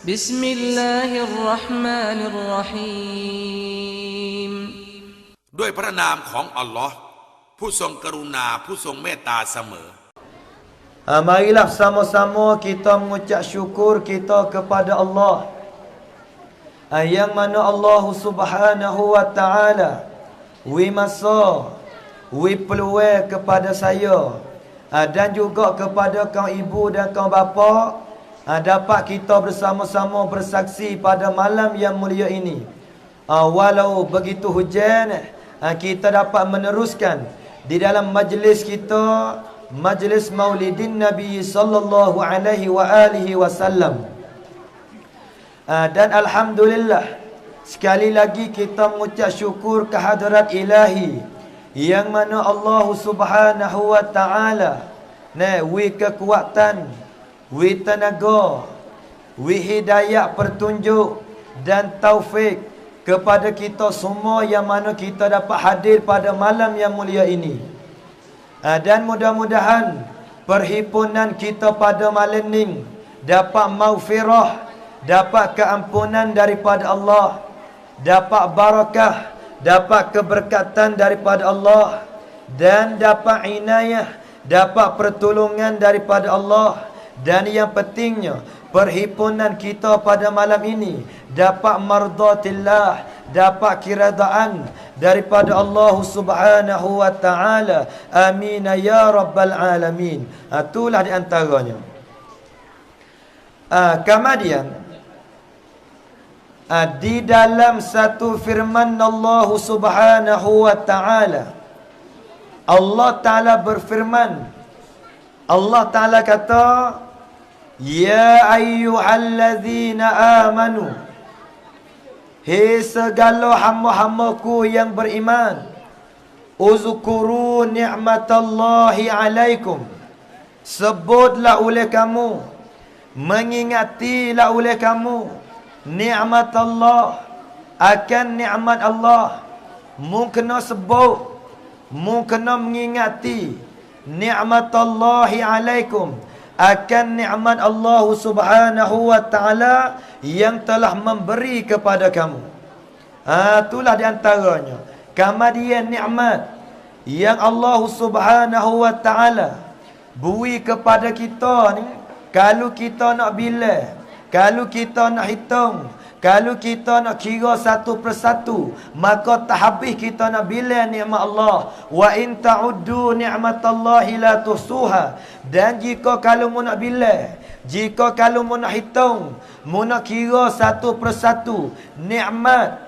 Bismillahirrahmanirrahim ด้วยพระนามของอัลลอฮ์ผู้ทรงกรุณาผู้ทรงเมตตาเสมอ Marilah sama-sama kita mengucap syukur kita kepada Allah, yang mana Allah Subhanahu wa Ta'ala wi masa wi peluang kepada saya dan juga kepada kaum ibu dan kaum bapa dapat kita bersama-sama bersaksi pada malam yang mulia ini. Walau begitu hujan, kita dapat meneruskan di dalam majlis kita, majlis Maulidin Nabi sallallahu alaihi wa alihi wasallam. Dan alhamdulillah, sekali lagi kita mengucap syukur kehadrat ilahi yang mana Allah Subhanahu wa Ta'ala wi kekuatan, wi tenaga, wi hidayah petunjuk dan taufik kepada kita semua yang mana kita dapat hadir pada malam yang mulia ini. Dan mudah-mudahan perhimpunan kita pada malam ini dapat maghfirah, dapat keampunan daripada Allah, dapat barakah, dapat keberkatan daripada Allah, dan dapat inayah, dapat pertolongan daripada Allah. Dan yang pentingnya, perhimpunan kita pada malam ini dapat mardatillah, dapat kiradaan daripada Allah Subhanahu wa Ta'ala. Amin ya rabbal alamin. Itulah di antaranya. Kemudian di dalam satu firman Allah Subhanahu wa Ta'ala, Allah Ta'ala berfirman, Allah Ta'ala kata, ya ayyuhallazina amanu, hei segala hamba-hambaku yang beriman, uzkuru ni'matallahi alaikum, sebutlah oleh kamu, mengingatilah oleh kamu nikmat Allah, akan nikmat Allah. Mu kena sebut, mu kena mengingati nikmat Allahi alaikum, akan nikmat Allah Subhanahu wa Ta'ala yang telah memberi kepada kamu. Itulah di antaranya kemudian nikmat yang Allah Subhanahu wa Ta'ala beri kepada kita ni. Kalau kita nak bilang, kalau kita nak hitung, kalau kita nak kira satu persatu, maka tak habis kita nak bilang nikmat Allah. Wa in ta'uddu ni'matallahi la tuhsuha. Dan jika kalau mu nak bilang, jika kalau mu nak hitung, mu nak kira satu persatu nikmat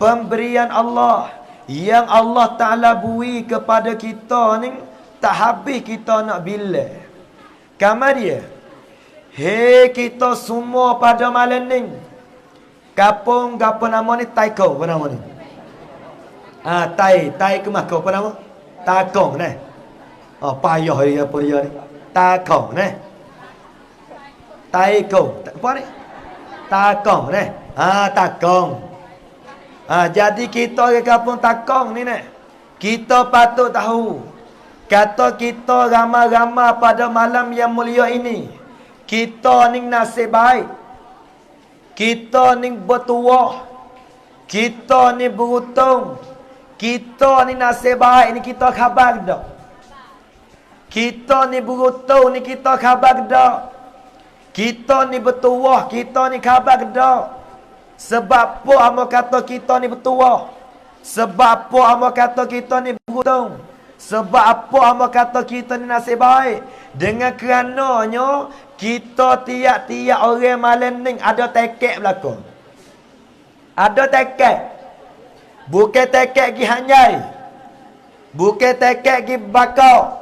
pemberian Allah yang Allah Ta'ala beri kepada kita ni, tak habis kita nak bilang. Kemudian, hei kita semua pada malam ni, kapung apa nama ni? Taiko apa nama ni? Tai kemak apa nama? Takong ni. Payah dia apa dia ni? Takong ni. Taiko apa ni? Takong ni. Takong. Jadi kita ke kapung Takong ni, kita patut tahu, kata kita ramai-ramai pada malam yang mulia ini, kita ni nasib baik, kita ni bertuah, kita ni beruntung, kita ni nasib baik ni kita khabar dah. Kita ni beruntung ni kita khabar dah. Kita ni bertuah, kita ni khabar dah. Sebab apa hamba kata kita ni bertuah? Sebab apa hamba kata kita ni beruntung? Sebab apa hamba kata kita ni nasib baik? Dengan kerananya kita tiap-tiap orang malam ni ada tekek belakang. Ada tekek. Bukan tekek pergi Hanjai, bukan tekek pergi Bakau,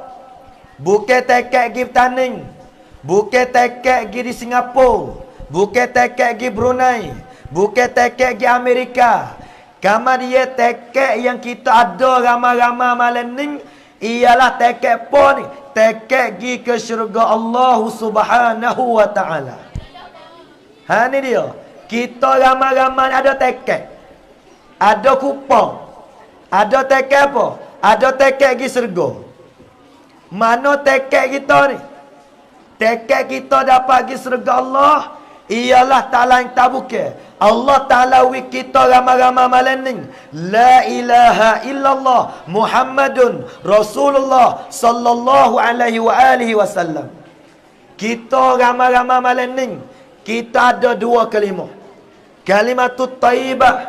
bukan tekek pergi Taning, bukan tekek pergi di Singapura, bukan tekek pergi Brunei, bukan tekek pergi Amerika. Kemudian tekek yang kita ada ramai-ramai malam ni ialah tekek apa ni? Tekek pergi ke syurga Allah Subhanahu wa Ta'ala. Ni dia. Kita ramai-ramai ada tekek, ada kupang, ada tekek apa? Ada tekek pergi syurga. Mana tekek kita ni? Tekek kita dapat pergi syurga Allah ialah tak lain tak bukan Allah Ta'ala wi kita ramai-ramai malaning la ilaha illallah Muhammadun Rasulullah sallallahu alaihi wa alihi wasallam. Kita ramai-ramai malaning kita ada dua kalimah. Kalimatut thayyibah,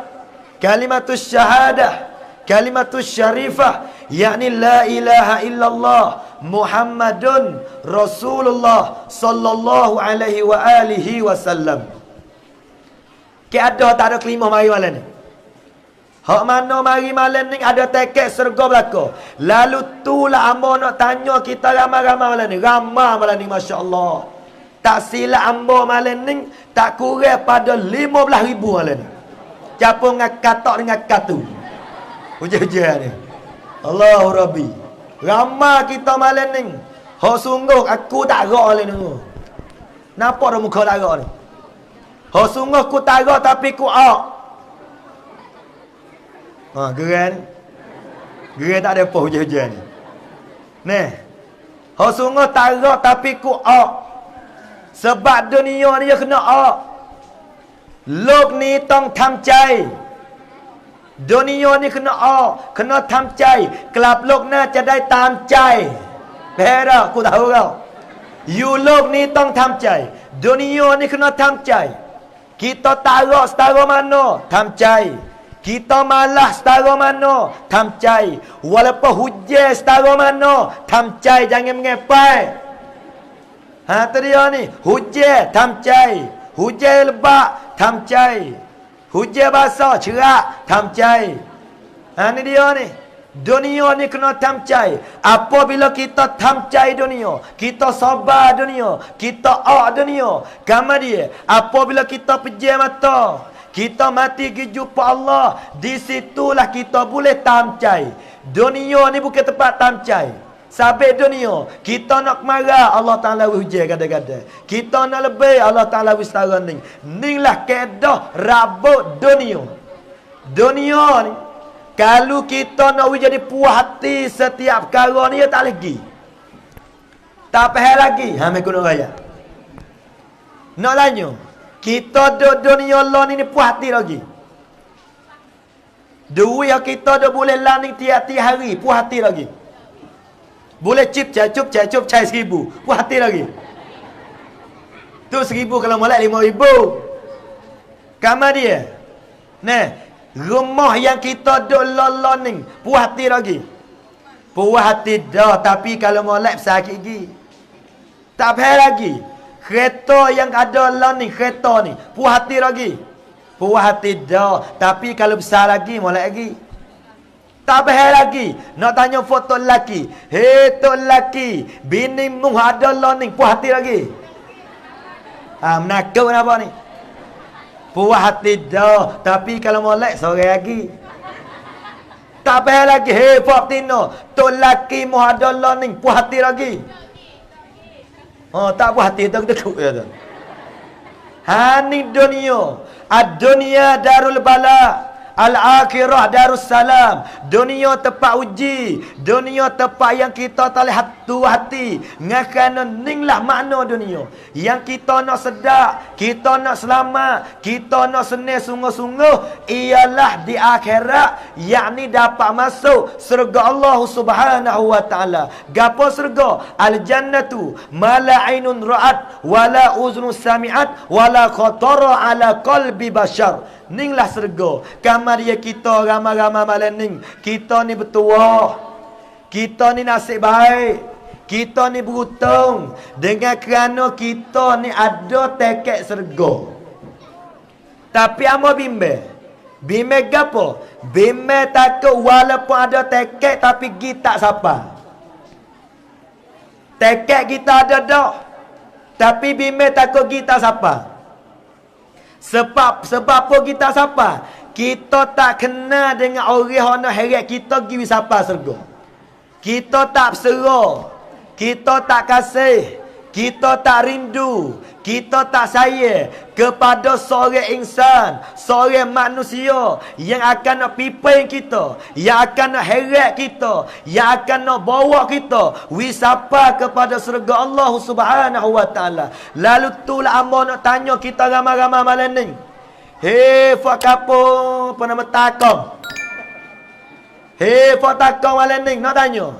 kalimatus syahadah, kalimatus syarifah, yakni la ilaha illallah Muhammadun Rasulullah sallallahu alaihi wa alihi wasallam. Ada tak ada kelima mari malam ni? Hak mana mari malam ni ada tekek serga belaka. Lalu tu lah ambo nak tanya kita ramai-ramai malam ni. Ramai malam ni masya-Allah. Tak silap ambo malam ni tak kurang pada 15,000 malam ni. Siapa ngakatak dengan katu. Hujan-hujan ni. Allahu Rabbi. Ramai kita malam ni. Hak sungguh aku tak rak malam ni. Nampak dah muka tak rak ni. Hak sungguh ku tak rak tapi ku ak. Geran. Geran tak ada apa hujan-hujan ni. Ni. Hak sungguh tak rak tapi ku ak. Sebab dunia ni dia kena ak. Lok ni tong tham chay. Dunia ni kena kena tham chay. Kelap lok naจะได้ตามใจ Pera aku tahu kau. You lok ni tong tham chay. Dunia ni kena tham chay. Kita tarak setara mana? Tham chay. Kita malah setara mana? Tham chay. Walaupun hujan setara mana? Tham chay, jangan mengepai. Tu dia ni. Hujan tham chay. Hujan lebat tham chay. Hujan basah cerak tham chay. Ni dia ni. Dunia ni kena tham chay. Apabila kita tham chay dunia, kita sabar dunia, kita dunia, kemudian apabila kita pejam mata, kita mati pergi jumpa Allah, di situlah kita boleh tham chay. Dunia ni bukan tempat tham chay. Sampai dunia, kita nak marah Allah Ta'ala hujan kadang-kadang. Kita nak lebih Allah Ta'ala setara ni. Inilah kedah rabut dunia. Dunia ni kalau kita nak jadi puas hati setiap perkara ni, tak lagi. Tak payah lagi. Hamil guna raya. Nak lanyu. Kita duduk dunia Allah ni puas hati lagi. Duit yang kita dah boleh laning tiap-tiap hari. Puas hati lagi. Boleh cup cai 1,000. Puas hati lagi. Tu 1,000 kalau molek 5,000. Kamar dia. Nah. Rumah yang kita duduk lolong ni puas hati lagi. Puas hati dah. Tapi kalau molek sakit lagi. Tak payah lagi. Kereta yang ada lolong ni, kereta ni puas hati lagi. Puas hati dah. Tapi kalau besar lagi molek lagi. Tak payah lagi. Nak tanya foto lelaki. Hei tok lelaki, bini mu ada lolong ni puas hati lagi. Menakut kenapa ni? Puas hati dah. Tapi kalau molek sore lagi. Tak payah lagi. Hei Pak Tino, tok lelaki mu ada lolong ni puas hati lagi. Tak puas hati tekuk ya tu. Ni dunia. Ad-dunya darul bala. Al-akhirah darussalam. Dunia tempat uji. Dunia tempat yang kita tak boleh hati. Ngakana ninglah makna dunia. Yang kita nak sedar, kita nak selamat, kita nak senang sungguh-sungguh, ialah di akhirat, yakni dapat masuk surga Allah Subhanahu wa taala. Gapo surga? Al-jannatu mala ainun ra'at wala uzrun sami'at wala khatara ala qalbi bashar. Ninglah surga. Kamar dia kita ramai-ramai malam ni. Kita ni bertuah. Kita ni nasib baik. Kita ni beruntung. Dengan kerana kita ni ada tekek surga. Tapi amo bimbel. Bimbel gapo? Bimbel takut walaupun ada tekek tapi kita tak sapa. Tekek kita ada dah. Tapi bimbel takut kita sapa. Sebab apa kita sapa? Kita tak kenal dengan orang yang nak heret kita pergi sapa surga. Kita tak berserah. Kita tak kasih. kita tak rindu, kita tak sayang kepada seorang insan, seorang manusia yang akan nak pimpin kita, yang akan nak heret kita, yang akan nak bawa kita wisapa kepada syurga Allah Subhanahu wa taala. Lalu itulah amba nak tanya kita ramai-ramai malam ni. Hei fak kapo apa nama takong. Hei fak takong malam ni nak tanya.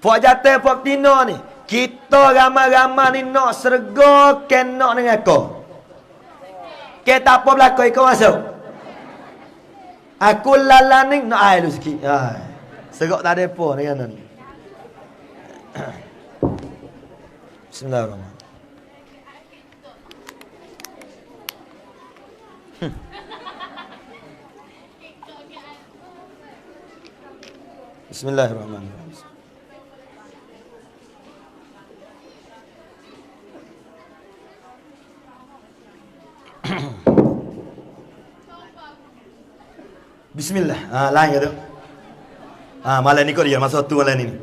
Fak jatuh fak tino ni. Kita ramai-ramai ni nak serga ke nak dengan kau. Ke tak apa berlaku kau masuk. Aku lalaning nak air lu sikit. Serok tak ada apa dengan ni. Bismillahirrahmanirrahim. Bismillahirrahmanirrahim. Bismillah. Lain ke tu? Malam ni kau dia masa tu malam ni.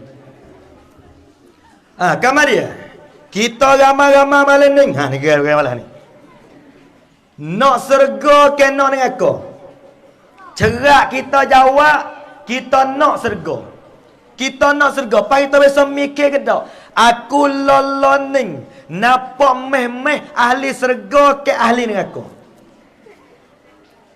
Kamar dia. Kita ramai-ramai malam ni. Ni kira malam ni. Nak serga ke nak dengan kau? Cerak kita jawab, kita nak serga. Kita nak serga. Apa kita biasa mikir ke tak? Aku loloning. Nampak meh-meh ahli serga ke ahli dengan kau?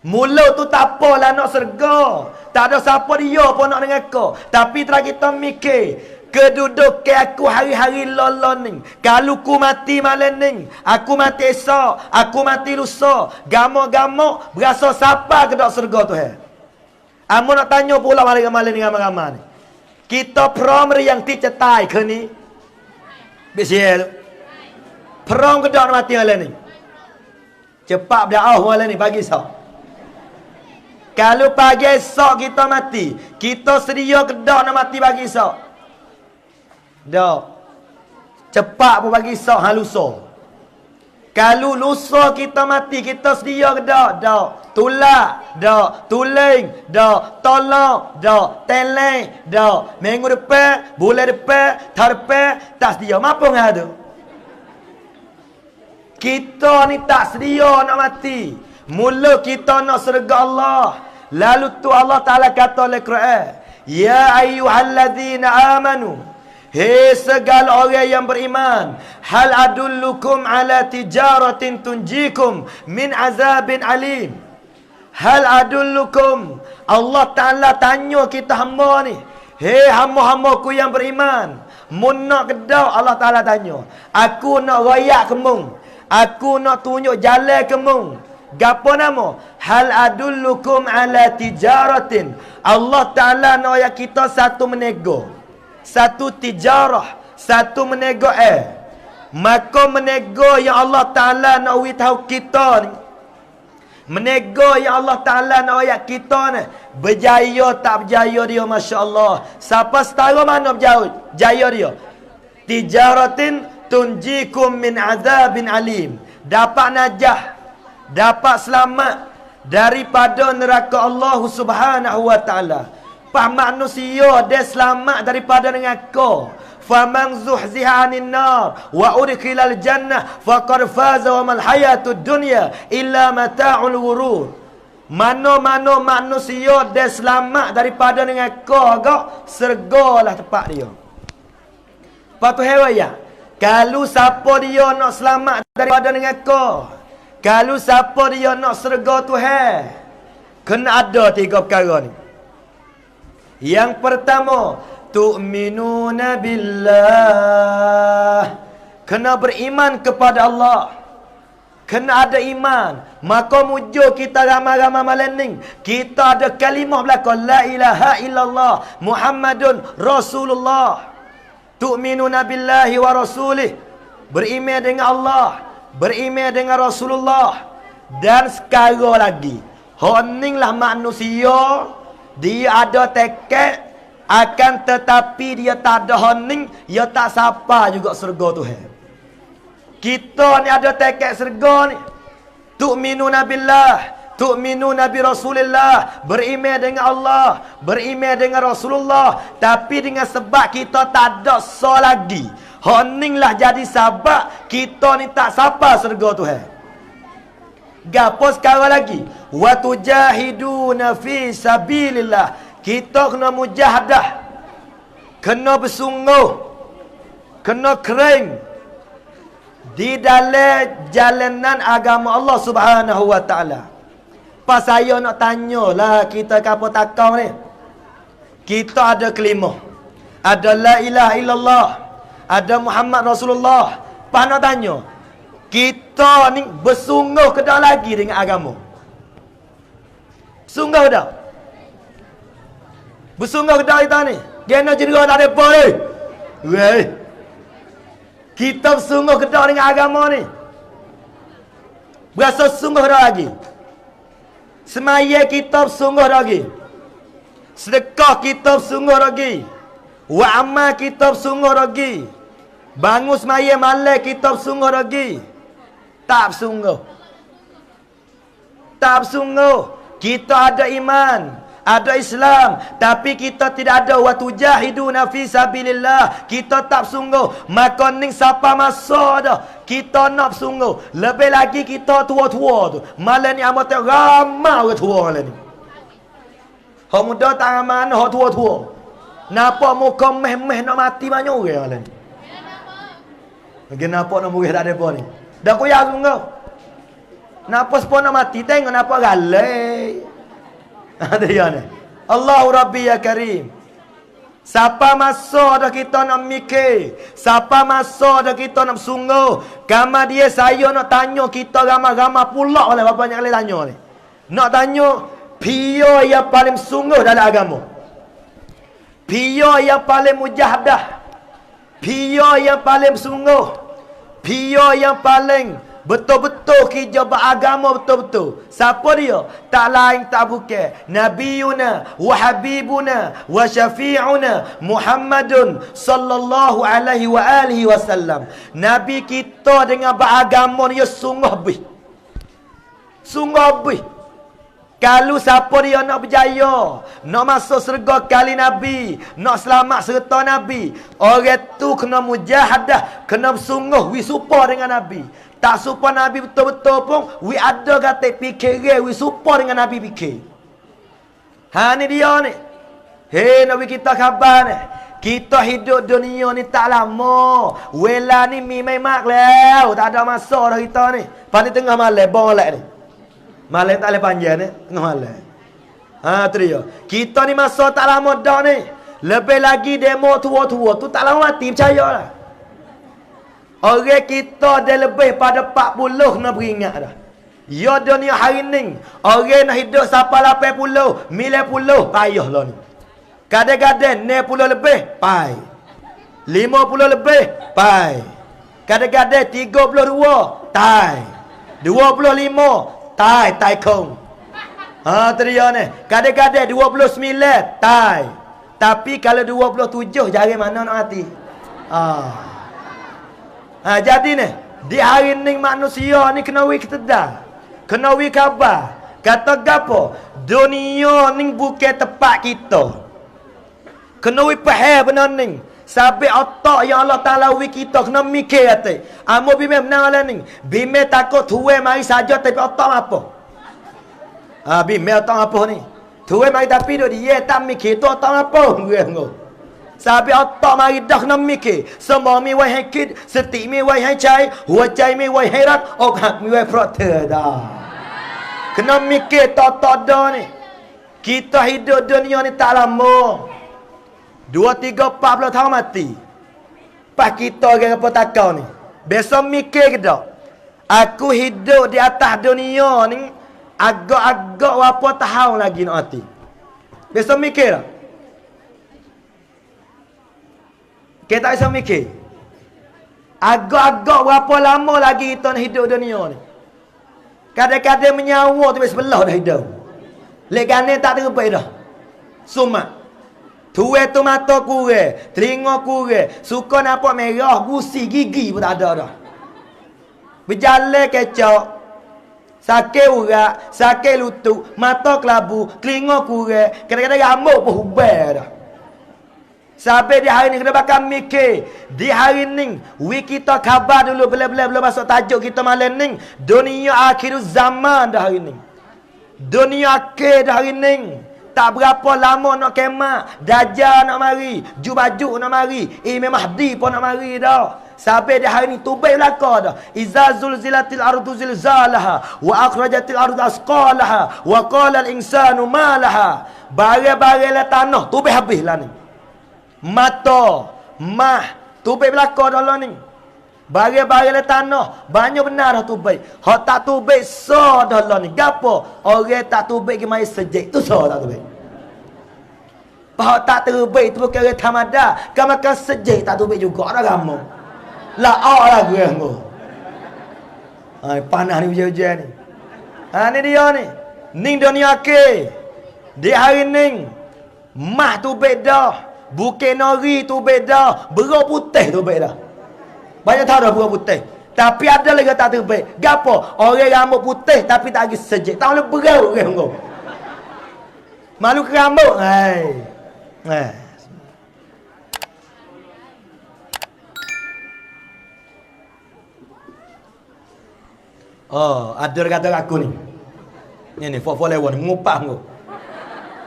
Mula tu tak apalah nak serga. Tak ada siapa dia pun nak dengan kau. Tapi telah kita mikir. Keduduk ke aku hari-hari lolon ni. Kalau ku mati malam ni. Aku mati esok. Aku mati lusa. Gamuk-gamuk. Berasa siapa ke tak serga tu. Amu nak tanya pula malam-malam ni ramai-ramai ni. Kita primary yang dicetai ke ni. Biasa tu. Prom ke tak nak mati malam ni. Cepat berdakwah malam ni pagi esok. Kalau pagi esok kita mati, kita sedia ke dak nak mati pagi esok? Dak. Cepat pun pagi esok halusa. Kalau lusa kita mati, kita sedia ke dak? Dak. Tulak, dak. Tuling, dak. Tolong, dak. Teleng, dak. Minggu depan, bulan depan, tahun depan, tak sedia. Apa ngah tu? Kita ni tak sedia nak mati. Mula kita nak serga Allah. Lalu tu Allah Ta'ala kata oleh Quran. Ya ayyuhalladzina amanu. Hei segala orang yang beriman. Hal adullukum ala tijaratin tunjikum min azabin alim. Hal adullukum. Allah Ta'ala tanya kita hamba ni. Hei hamba-hambaku yang beriman. Mun nak kedau Allah Ta'ala tanya. Aku nak rayak kemung. Aku nak tunjuk jalan kemung. Gapo nama? Hal adullukum ala tijaratin. Allah Ta'ala nak ayat kita satu menego. Satu tijarah. Satu menego Maka menego yang Allah Ta'ala nak tahu kita ni. Menego yang Allah Ta'ala nak ayat kita ni. Berjaya tak berjaya dia Masya Allah. Siapa setara mana berjaya dia? Tijaratin tunjikum min azabin alim. Dapat najah. Dapat selamat daripada neraka Allah Subhanahu wa taala. Pak manusia dia selamat daripada neraka. Faman zuhziha 'anil nar wa udkhilal jannah faqad faza wa mal hayatud dunya illa mata'ul ghurur. Mana-mana manusia dia selamat daripada neraka gak sergalah tempat dia. Patu hewaya. Kalau siapa dia nak selamat daripada neraka, kalau siapa dia nak serga Tuhan, kena ada tiga perkara ni. Yang pertama, tu'minuna billah. Kena beriman kepada Allah. Kena ada iman. Maka mujur kita ramai-ramai malam ni. Kita ada kalimah belakang. La ilaha illallah. Muhammadun Rasulullah. Tu'minuna billahi wa rasulih. Beriman dengan Allah. Beriman dengan Rasulullah. Dan sekarang lagi, honinglah manusia, dia ada tekad, akan tetapi dia tak ada honing, dia tak sapa juga surga Tuhan. Kita ni ada tekad surga ni. Tu'minuna billah, tu'minuna bi Rasulillah. Beriman dengan Allah, beriman dengan Rasulullah. Tapi dengan sebab kita tak ada so lagi, Honing lah jadi sabak kita ni tak sapa surga Tuhan. Gapo sekarang lagi? Wa tujahiduna fi sabilillah. Kita kena mujahadah. Kena bersungguh. Kena kering di dalam jalanan agama Allah Subhanahu wa taala. Pas saya nak tanyalah kita kapo takau ni. Kita ada kelima. Ada la ilaha illallah. Ada Muhammad Rasulullah. Pas nak tanya, kita ni bersungguh ke dak lagi dengan agama? Sungguh dak? Bersungguh ke dak kita ni? Kena cerita tak ada apa ni. Weh. Kita bersungguh ke dak dengan agama ni? Berasa sungguh dak lagi? Semaya kita bersungguh dak lagi? Sedekah kita bersungguh dak lagi? Wa amal kita bersungguh dak lagi? Bangun semaya malam kita bersungguh dak lagi? Tak bersungguh. Tak bersungguh. Kita ada iman, ada Islam, tapi kita tidak ada wa tujahiduna fi sabilillah. Kita tak bersungguh. Maka ning siapa masa dah kita nak bersungguh. Lebih lagi kita tua-tua tu. Malam ni amat ramai orang tua malam ni. Hak muda tak mana, hak tua-tua. Napa muka meh-meh nak mati banyak orang malam ni. Kenapa nak murid tak ada apa ni? Dah koyak sungguh. Napa sepon nak mati tengok napa galai. Ada ya ni. Allahu Rabbi ya Karim. Siapa masa dah kita nak mikir, siapa masa dah kita nak bersungguh. Gamar dia saya nak tanya kita ramai-ramai pula lah berapa banyak kali tanya ni. Nak tanya pio yang paling sungguh dalam agama. Pio yang paling mujahadah. Pio yang paling bersungguh. Pio yang paling betul-betul kerja beragama betul-betul. Siapa dia? Tak lain tak bukan Nabiyuna wa Habibuna wa Syafi'una Muhammadun sallallahu alaihi wa alihi wasallam. Nabi kita dengan beragama dia sungguh habis. Sungguh habis. Kalau siapa dia nak berjaya, nak masuk syurga kali Nabi, nak selamat serta Nabi, orang tu kena mujahadah, kena bersungguh, wi supa dengan Nabi. Tak supa Nabi betul-betul pun, wi ada kata fikir, wi supa dengan Nabi fikir. Ha ni dia ni. Hei Nabi kita khabar ni. Kita hidup dunia ni tak lama. Wela ni memang mak tak ada masa dah kita ni. Pada tengah malam boleh ni. Malam tak boleh panjang ni. Tengah malam. Ha tu dia. Kita ni masa tak lama dah ni. Lebih lagi demo tua-tua tu tak lama mati, percayalah. Orang kita dah lebih pada 40 nak beringat dah. Ya dunia hari ni. Orang nak hidup sampai 80, 90, payah lah ni. Kadang-kadang 60 lebih, pai. 50 lebih, pai. Kadang-kadang 32, tai. 25, tai kong. Ha tu dia ni. Kadang-kadang 29 tai. Tapi kalau 27 jari mana nak mati? Jadi ni di hari ni manusia ni kena wi ketedal. Kena wi khabar. Kata gapo? Dunia ni bukan tempat kita. Kena wi faham benar ni. Sampai otak yang Allah Ta'ala wi kita kena mikir hati. Amo bime menang lah ni. Bime takut tuwe mari saja tapi otak apa? Bime otak apa ni? Tuwe mari tapi dia tak mikir tu otak apa? Sampai otak mari dah kena mikir. Semua mi wai hakit, seti mi wai hai cai, huacai mi wai herat, ok mi wai prote dah. Kena mikir otak dah ni. Kita hidup dunia ni tak lama. 2, 3, 40 tahun mati. Pas kita orang apa takau ni. Besok mikir ke tak? Aku hidup di atas dunia ni agak-agak berapa tahun lagi nak mati. Besok mikir tak? Kita tak bisa mikir. Agak-agak berapa lama lagi kita nak hidup dunia ni. Kadang-kadang menyawa tu sebelah dah hidup. Legane tak terbaik dah. Sumat. Tuwe tu mata kurang, telinga kurang, suka nampak merah, gusi, gigi pun tak ada dah. Berjalan kecok, sakit urat, sakit lutut, mata kelabu, telinga kurang, kadang-kadang rambut pun hubal dah. Sampai di hari ni kena bakal mikir. Di hari ni kita khabar dulu belum masuk tajuk kita malam ni. Dunia akhir zaman dah hari ni. Dunia akhir dah hari ni. Tak berapa lama nak kemat. Dajjal nak mari, Jubaju nak mari, Imam Mahdi pun nak mari dah. Sampai di hari ni tubai belaka dah. Iza zulzilatil ardu zilzalaha wa akhrajatil ardu asqalaha wa qala al insanu ma laha. Bare-bare lah tanah tubai habis lah ni. Mata, mah, tubai belaka dah lah ni. Bare-bare lah tanah banyak benar dah tubai. Hak tak tubai so dah lah ni. Gapo? Orang tak tubai ke mai sejik tu so tak tubai. Hak tak terbaik tu bukan orang tamada. Kan makan sejik tak tubai juga dah kamu. Lah lah gue aku. Panas ni hujan-hujan ni. Ni dia ni. Ning dunia ke. Di hari ni mah tu beda. Bukan nori tu beda. Beruk putih tu beda. Banyak tahu dah beruk putih. Tapi ada lagi tak terbaik. Gapo? Orang rambut putih tapi tak lagi sejik. Tak boleh beruk ke aku. Malu ke rambut. Oh, ada kata aku ni. Ni 441 ni ngupak aku.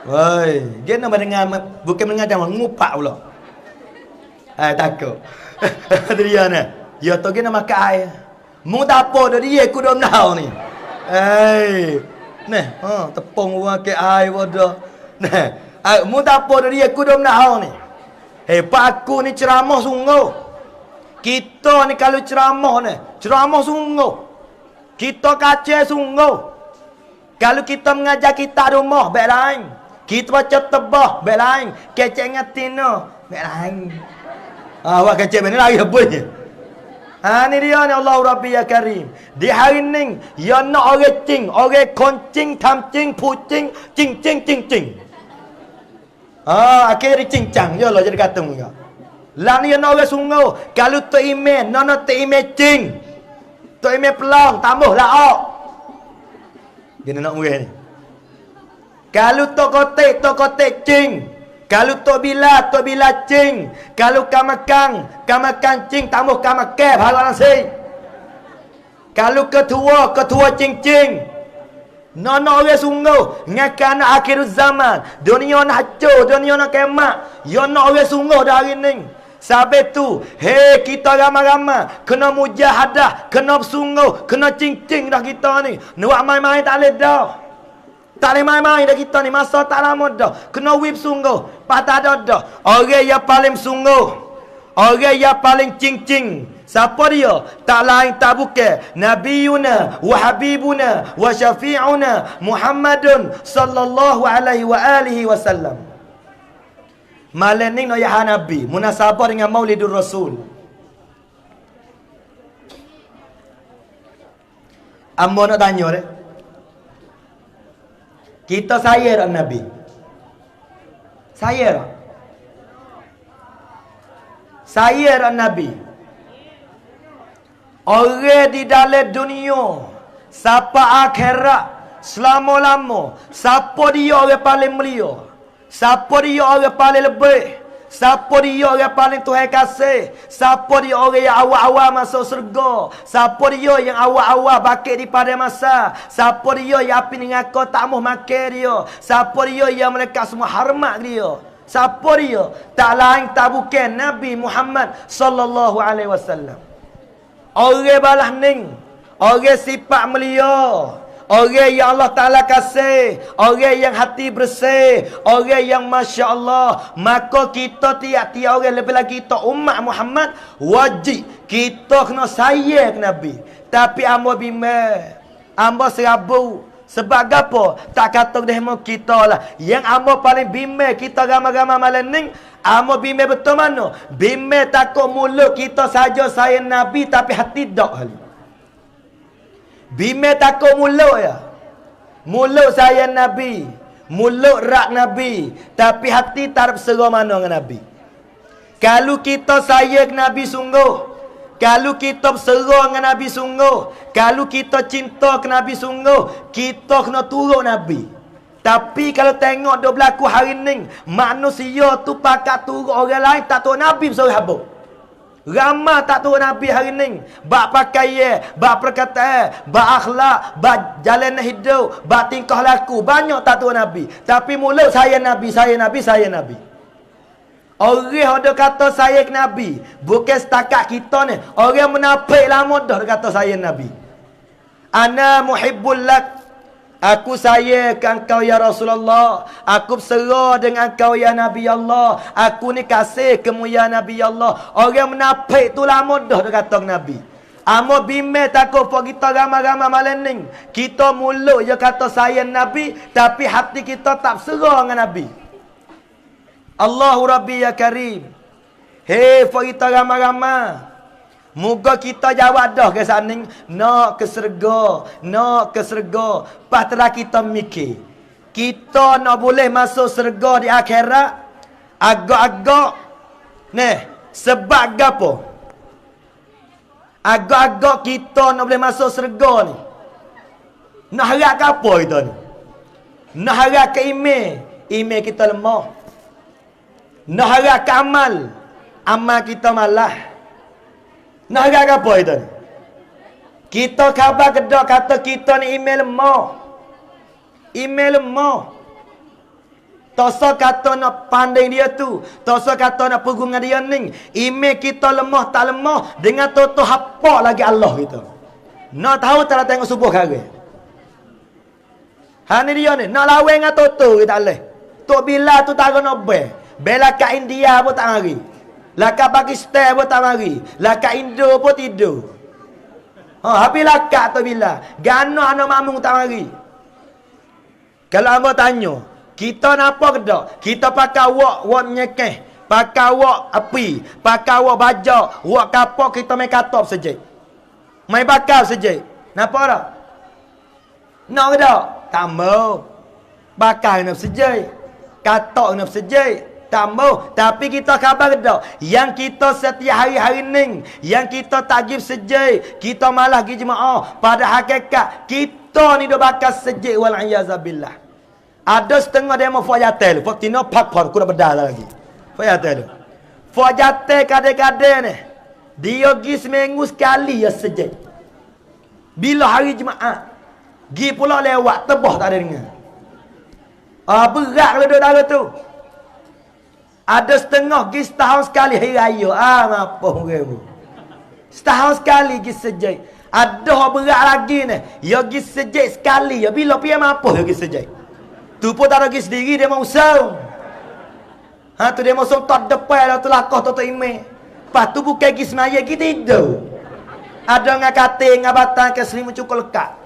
Oi, dia nak mendengar bukan mendengar jangan ngupak pula. Takut. Dia ni. Ya tu kena makan air. Mu tak apa dah dia aku dah menau ni. Ni, tepung orang ke air pada. Ni, mu tak apa dah dia aku dah menau ni. Pak aku ni ceramah sungguh. Kita ni kalau ceramah sungguh. Kita kacau sungguh. Kalau kita mengajar kita rumah, baik lain. Kita baca tebah, baik lain. Kecek ngatin no, baik lain. Awak kecek mana lagi apa je? Ni dia ni Allah Rabbi ya Karim. Di hari ni, ya nak orang cing, orang koncing, tamcing, pucing, cing. Akhirnya cincang je lah jadi kata muka. Lah ni ya nak orang sungguh. Kalau tu email, nak tu email cing. Tok email pelang, tambah lah. Dia nak murah ni. Kalau tok kotek cing. Kalau tok bila cing. Kalau kamakan cing, tambah kamakan. Pahala nasi. Kalau ketua cing. Nona orang sungguh. Ngakan akhir zaman. Dunia nak hancur, dunia nak kemat. Ya nak orang sungguh dah hari ni. Sebab tu, kita ramai-ramai kena mujahadah, kena bersungguh, kena cing-cing dah kita ni. Nak main-main tak boleh dah. Tak boleh main-main dah kita ni. Masa tak lama dah. Kena wib sungguh. Patah dah dah. Orang yang paling sungguh. Orang yang paling cing-cing. Siapa dia? Tak lain tak bukan. Nabiyuna wa habibuna wa syafi'una Muhammadun sallallahu alaihi wa alihi wasallam. Malam ni nak ya Nabi munasabah dengan Maulidur Rasul. Ambo nak tanya deh. Kita saya tak Nabi? Saya tak? Saya tak Nabi? Orang di dalam dunia siapa akhirat selama-lama, siapa dia orang paling mulia? Siapa dia orang paling lebih? Siapa dia orang paling Tuhan kasih? Siapa dia orang yang awal-awal masuk surga? Siapa dia yang awal-awal bakit di pada masa? Siapa dia yang api dengan kau tak mau makan dia? Siapa dia yang mereka semua hormat dia? Siapa dia? Tak lain tak bukan Nabi Muhammad sallallahu alaihi wasallam. Orang balah ning, orang sifat mulia. Orang yang Allah Ta'ala kasih. Orang yang hati bersih. Orang yang Masya Allah. Maka kita tiap-tiap orang, lebih lagi kita umat Muhammad, wajib kita kena sayang Nabi. Tapi amba bimbang, amba serabu. Sebab apa? Tak kata demo kita lah. Yang amba paling bimbang kita ramai-ramai malam ni, amba bimbang betul mana? Bimbang takut mulut kita saja sayang Nabi tapi hati tak hal. Bime takut mulut ya. Mulut saya Nabi, mulut rak Nabi, tapi hati tak berserah mana dengan Nabi. Kalau kita sayang Nabi sungguh, kalau kita berserah dengan Nabi sungguh, kalau kita cinta ke Nabi sungguh, kita kena turut Nabi. Tapi kalau tengok dia berlaku hari ni, manusia tu pakat turut orang lain tak turut Nabi bersuara habuk. Ramai tak turut Nabi hari ni. Bak pakaian, bak perkataan, bak akhlak, bak jalan hidup, bak tingkah laku. Banyak tak turut Nabi. Tapi mulut saya Nabi, saya Nabi, saya Nabi. Orang ada kata saya Nabi. Bukan setakat kita ni. Orang menafik lama dah kata saya Nabi. Ana muhibbul lak. Aku sayangkan engkau ya Rasulullah. Aku berserah dengan engkau ya Nabi Allah. Aku ni kasih kamu ya Nabi Allah. Orang menafik tu lama dah dia kata Nabi. Amo bime takut pak kita ramai-ramai malam ni. Kita mulut je kata sayang Nabi, tapi hati kita tak berserah dengan Nabi. Allahu Rabbi ya Karim. Hei pak kita ramai-ramai. Moga kita jawab dah ke sana. Nak ke syurga. Nak ke syurga. Patutlah kita mikir. Kita nak boleh masuk syurga di akhirat. Agak-agak. Sebab apa? Agak-agak kita nak boleh masuk syurga ni. Nak harap ke apa kita ni? Nak harap ke email. Email kita lemah. Nak harap ke amal. Amal kita malah. Nak harap apa itu? Kita khabar kedok kata kita ni email lemah. Email lemah. Tosa kata nak pandai dia tu. Tosa kata nak pegang dia ni. Email kita lemah tak lemah. Dengan tu hapa lagi Allah kita. Nak tahu tak tengok subuh kare. Ni dia ni. Nak lawan dengan Toto kita boleh. Tok Bila tu tak nak bel. Bela kat India pun tak mari. Lakat Pakistan pun tak mari. Lakat Indo pun tidur. Habis lakat tu bila. Gana anak makmum tak mari. Kalau hamba tanya. Kita nampak ke tak? Kita pakai wak menyekeh. Pakai wak api. Pakai wak baja. Wak kapok kita main katop saja. Main bakal saja. Nampak tak? Nak ke tak? Tak mau. Bakal nak saja. Katok nak saja. Tak mau. Tapi kita khabar tak? Yang kita setiap hari-hari ni. Yang kita takjib sejai. Kita malah pergi jemaah. Pada hakikat. Kita ni dah bakal sejai. Wal'iyazabillah. Ada setengah dia mau fajatel. Faktina pak-pak. Aku dah berdalah lagi. Fajatel. Fajatel kadang-kadang ni. Dia pergi seminggu sekali ya sejai. Bila hari jemaah. Pergi pula lewat. Tebah tak ada dengar. Berat kalau dia tahu tu. Ada setengah pergi setahun sekali hari raya. Apa orang. Setahun sekali pergi sejai. Ada orang berat lagi ni. Dia pergi sejai sekali. Ya, bila pergi apa dia pergi sejai. Tu pun tak ada pergi sendiri. Dia mau usang. Tu dia mau usang tak depan. Tu lakah tu email. Lepas tu bukan pergi semaya. Pergi tidur. Ada dengan katil. Dengan batang ke selimut cukup lekat.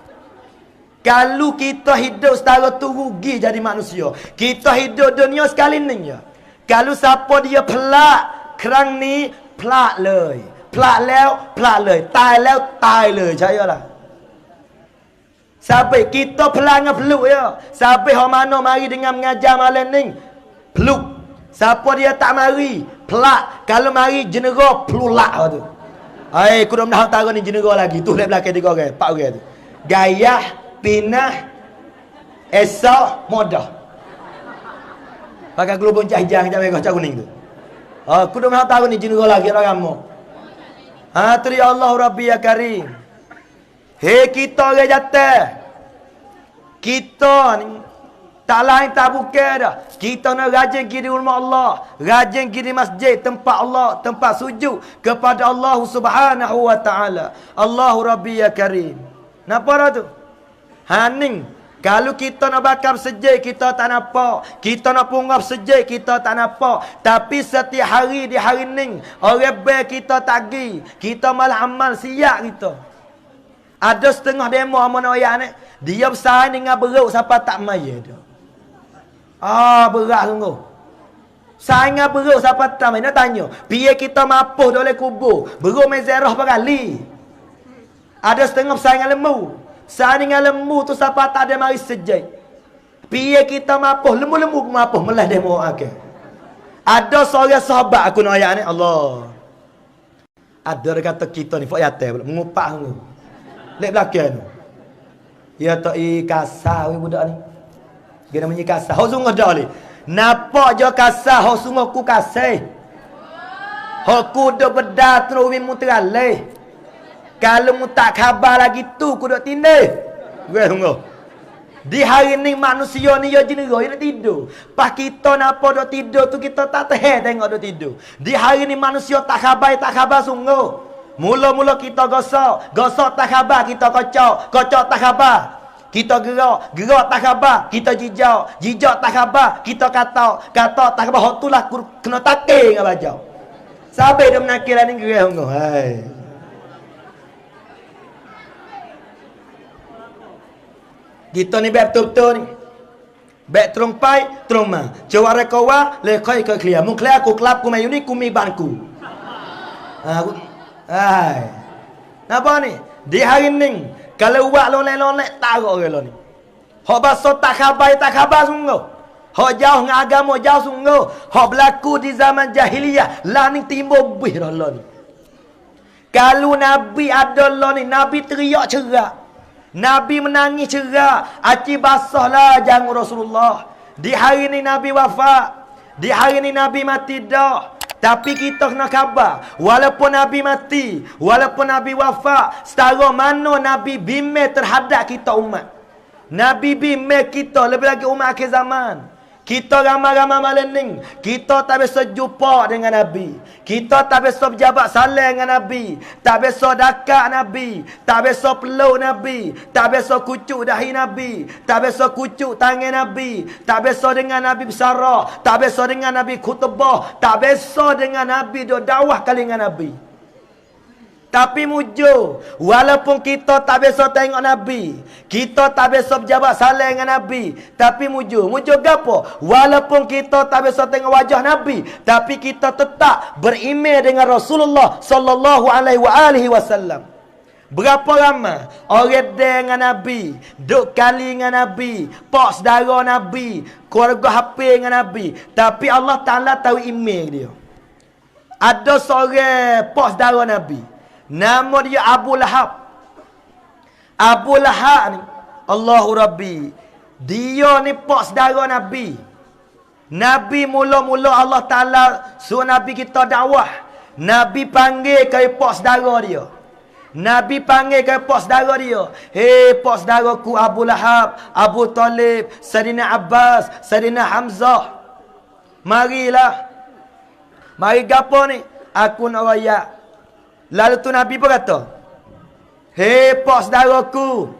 Kalau kita hidup setara tu rugi jadi manusia. Kita hidup dunia sekali ni je. Kalau siapa dia pelak kerang ni pelakเลยpelakแล้วpelakเลยตายแล้วตายเลยใช่lah. Sampai kita pelak dengan peluk ya. Sampai orang mana mari dengan mengajar malam ni peluk. Siapa dia tak mari pelak. Kalau mari jenera pelulak tu. Ai aku dah menang tahu ni jenera lagi. Tu lep belakang 3 orang, 4 orang tu. Gayah, pinah, esok, modah. Pakai gelubung cahjang macam mereka cak kuning tu. Aku dah mahu tahu ni jenera lagi orang kamu. Tu ya Allah Rabbi ya Karim. Hei kita orang jatuh. Kita ni tak lain tak bukan dah. Kita nak rajin pergi di rumah Allah. Rajin pergi di masjid tempat Allah, tempat sujud kepada Allah Subhanahu wa taala. Allah Rabbi ya Karim. Napa dah tu? Haning. Kalau kita nak bakar sejai, kita tak nampak. Kita nak punggap sejai, kita tak nampak. Tapi setiap hari di hari ni, orang baik kita tak pergi. Kita malah amal siap kita. Ada setengah demo aman ayat ni. Dia besar dengan beruk siapa tak maya dia. Berat sungguh. Saingan beruk siapa tak maya. Nak tanya. Biar kita mapuh oleh kubur. Beruk mezerah berkali. Ada setengah bersaingan lembu. Saat dengan lembu tu siapa tak ada mari sejai. Biar kita mapuh. Lembu-lembu mapuh. Melah dia mau okay. Ada seorang sahabat aku nak ayat ni. Allah. Ada dia kata kita ni. Fak yatai pula. Mengupak tu. Lek belakang tu. Ya tak kasar budak ni. Dia namanya kasar. Hok sungguh dah ni. Nampak je kasar, hok sungguh ku kasih. Hok ku duk bedah terus mu teralih. Kalau mu tak khabar lagi tu ku duk tindih. Gue sungguh. Di hari ni manusia ni ya jenera dia nak tidur. Pas kita napa duk tidur tu kita tak tahan tengok duk tidur. Di hari ni manusia tak khabar sungguh. Mula-mula kita gosok tak khabar kita kocok tak khabar. Kita gerak tak khabar kita jijak tak khabar kita kata tak khabar. Hak tulah kena takir dengan bajau. Sampai dia menakir ni gerak sungguh. Hai. Kita ni baik betul-betul ni. Baik terung pai, terung ma. Jawara kawa, lekoi ke clear. Mung clear aku kelap ku mayu ni ku mi banku. Hai. Napa ni? Di hari ni, kalau buat lolek-lolek tarok ke lo ni. Hak bahasa tak khabar sungguh. Hak jauh dengan agama jauh sungguh. Hak berlaku di zaman jahiliyah, lah ni timbul bih dah lo ni. Kalau Nabi ada lo ni, Nabi teriak cerak. Nabi menangis cerak. Aci basahlah jangan Rasulullah. Di hari ni Nabi wafat. Di hari ni Nabi mati dah. Tapi kita kena khabar. Walaupun Nabi mati. Walaupun Nabi wafat. Setara mana Nabi bimbing terhadap kita umat. Nabi bimbing kita. Lebih lagi umat akhir zaman. Kita ramai-ramai malening. Kita tak biasa jumpa dengan Nabi. Kita tak biasa berjabat salam dengan Nabi. Tak biasa dekat Nabi. Tak biasa peluk Nabi. Tak biasa kucuk dahi Nabi. Tak biasa kucuk tangan Nabi. Tak biasa dengan Nabi bersara. Tak biasa dengan Nabi khutbah. Tak biasa dengan Nabi duk dakwah kali dengan Nabi. Tapi mujur, walaupun kita tak biasa tengok Nabi, kita tak biasa berjabat salam dengan Nabi, tapi mujur gapo? Walaupun kita tak biasa tengok wajah Nabi, tapi kita tetap beriman dengan Rasulullah sallallahu alaihi wasallam. Berapa ramai orang dengan Nabi, duk kali dengan Nabi, pak saudara Nabi, keluarga HP dengan Nabi, tapi Allah Taala tahu iman dia. Ada seorang pak saudara Nabi, nama dia Abu Lahab. Abu Lahab ni, Allahu Rabbi, dia ni pak saudara Nabi. Nabi mula-mula Allah Ta'ala suruh Nabi kita dakwah. Nabi panggil ke pak saudara dia. Nabi panggil ke pak saudara dia. Hei pak saudaraku Abu Lahab, Abu Talib, Sayyidina Abbas, Sayyidina Hamzah. Marilah. Mari gapo ni? Aku nak rayak. Lalu tu Nabi pun kata, hei pak saudaraku,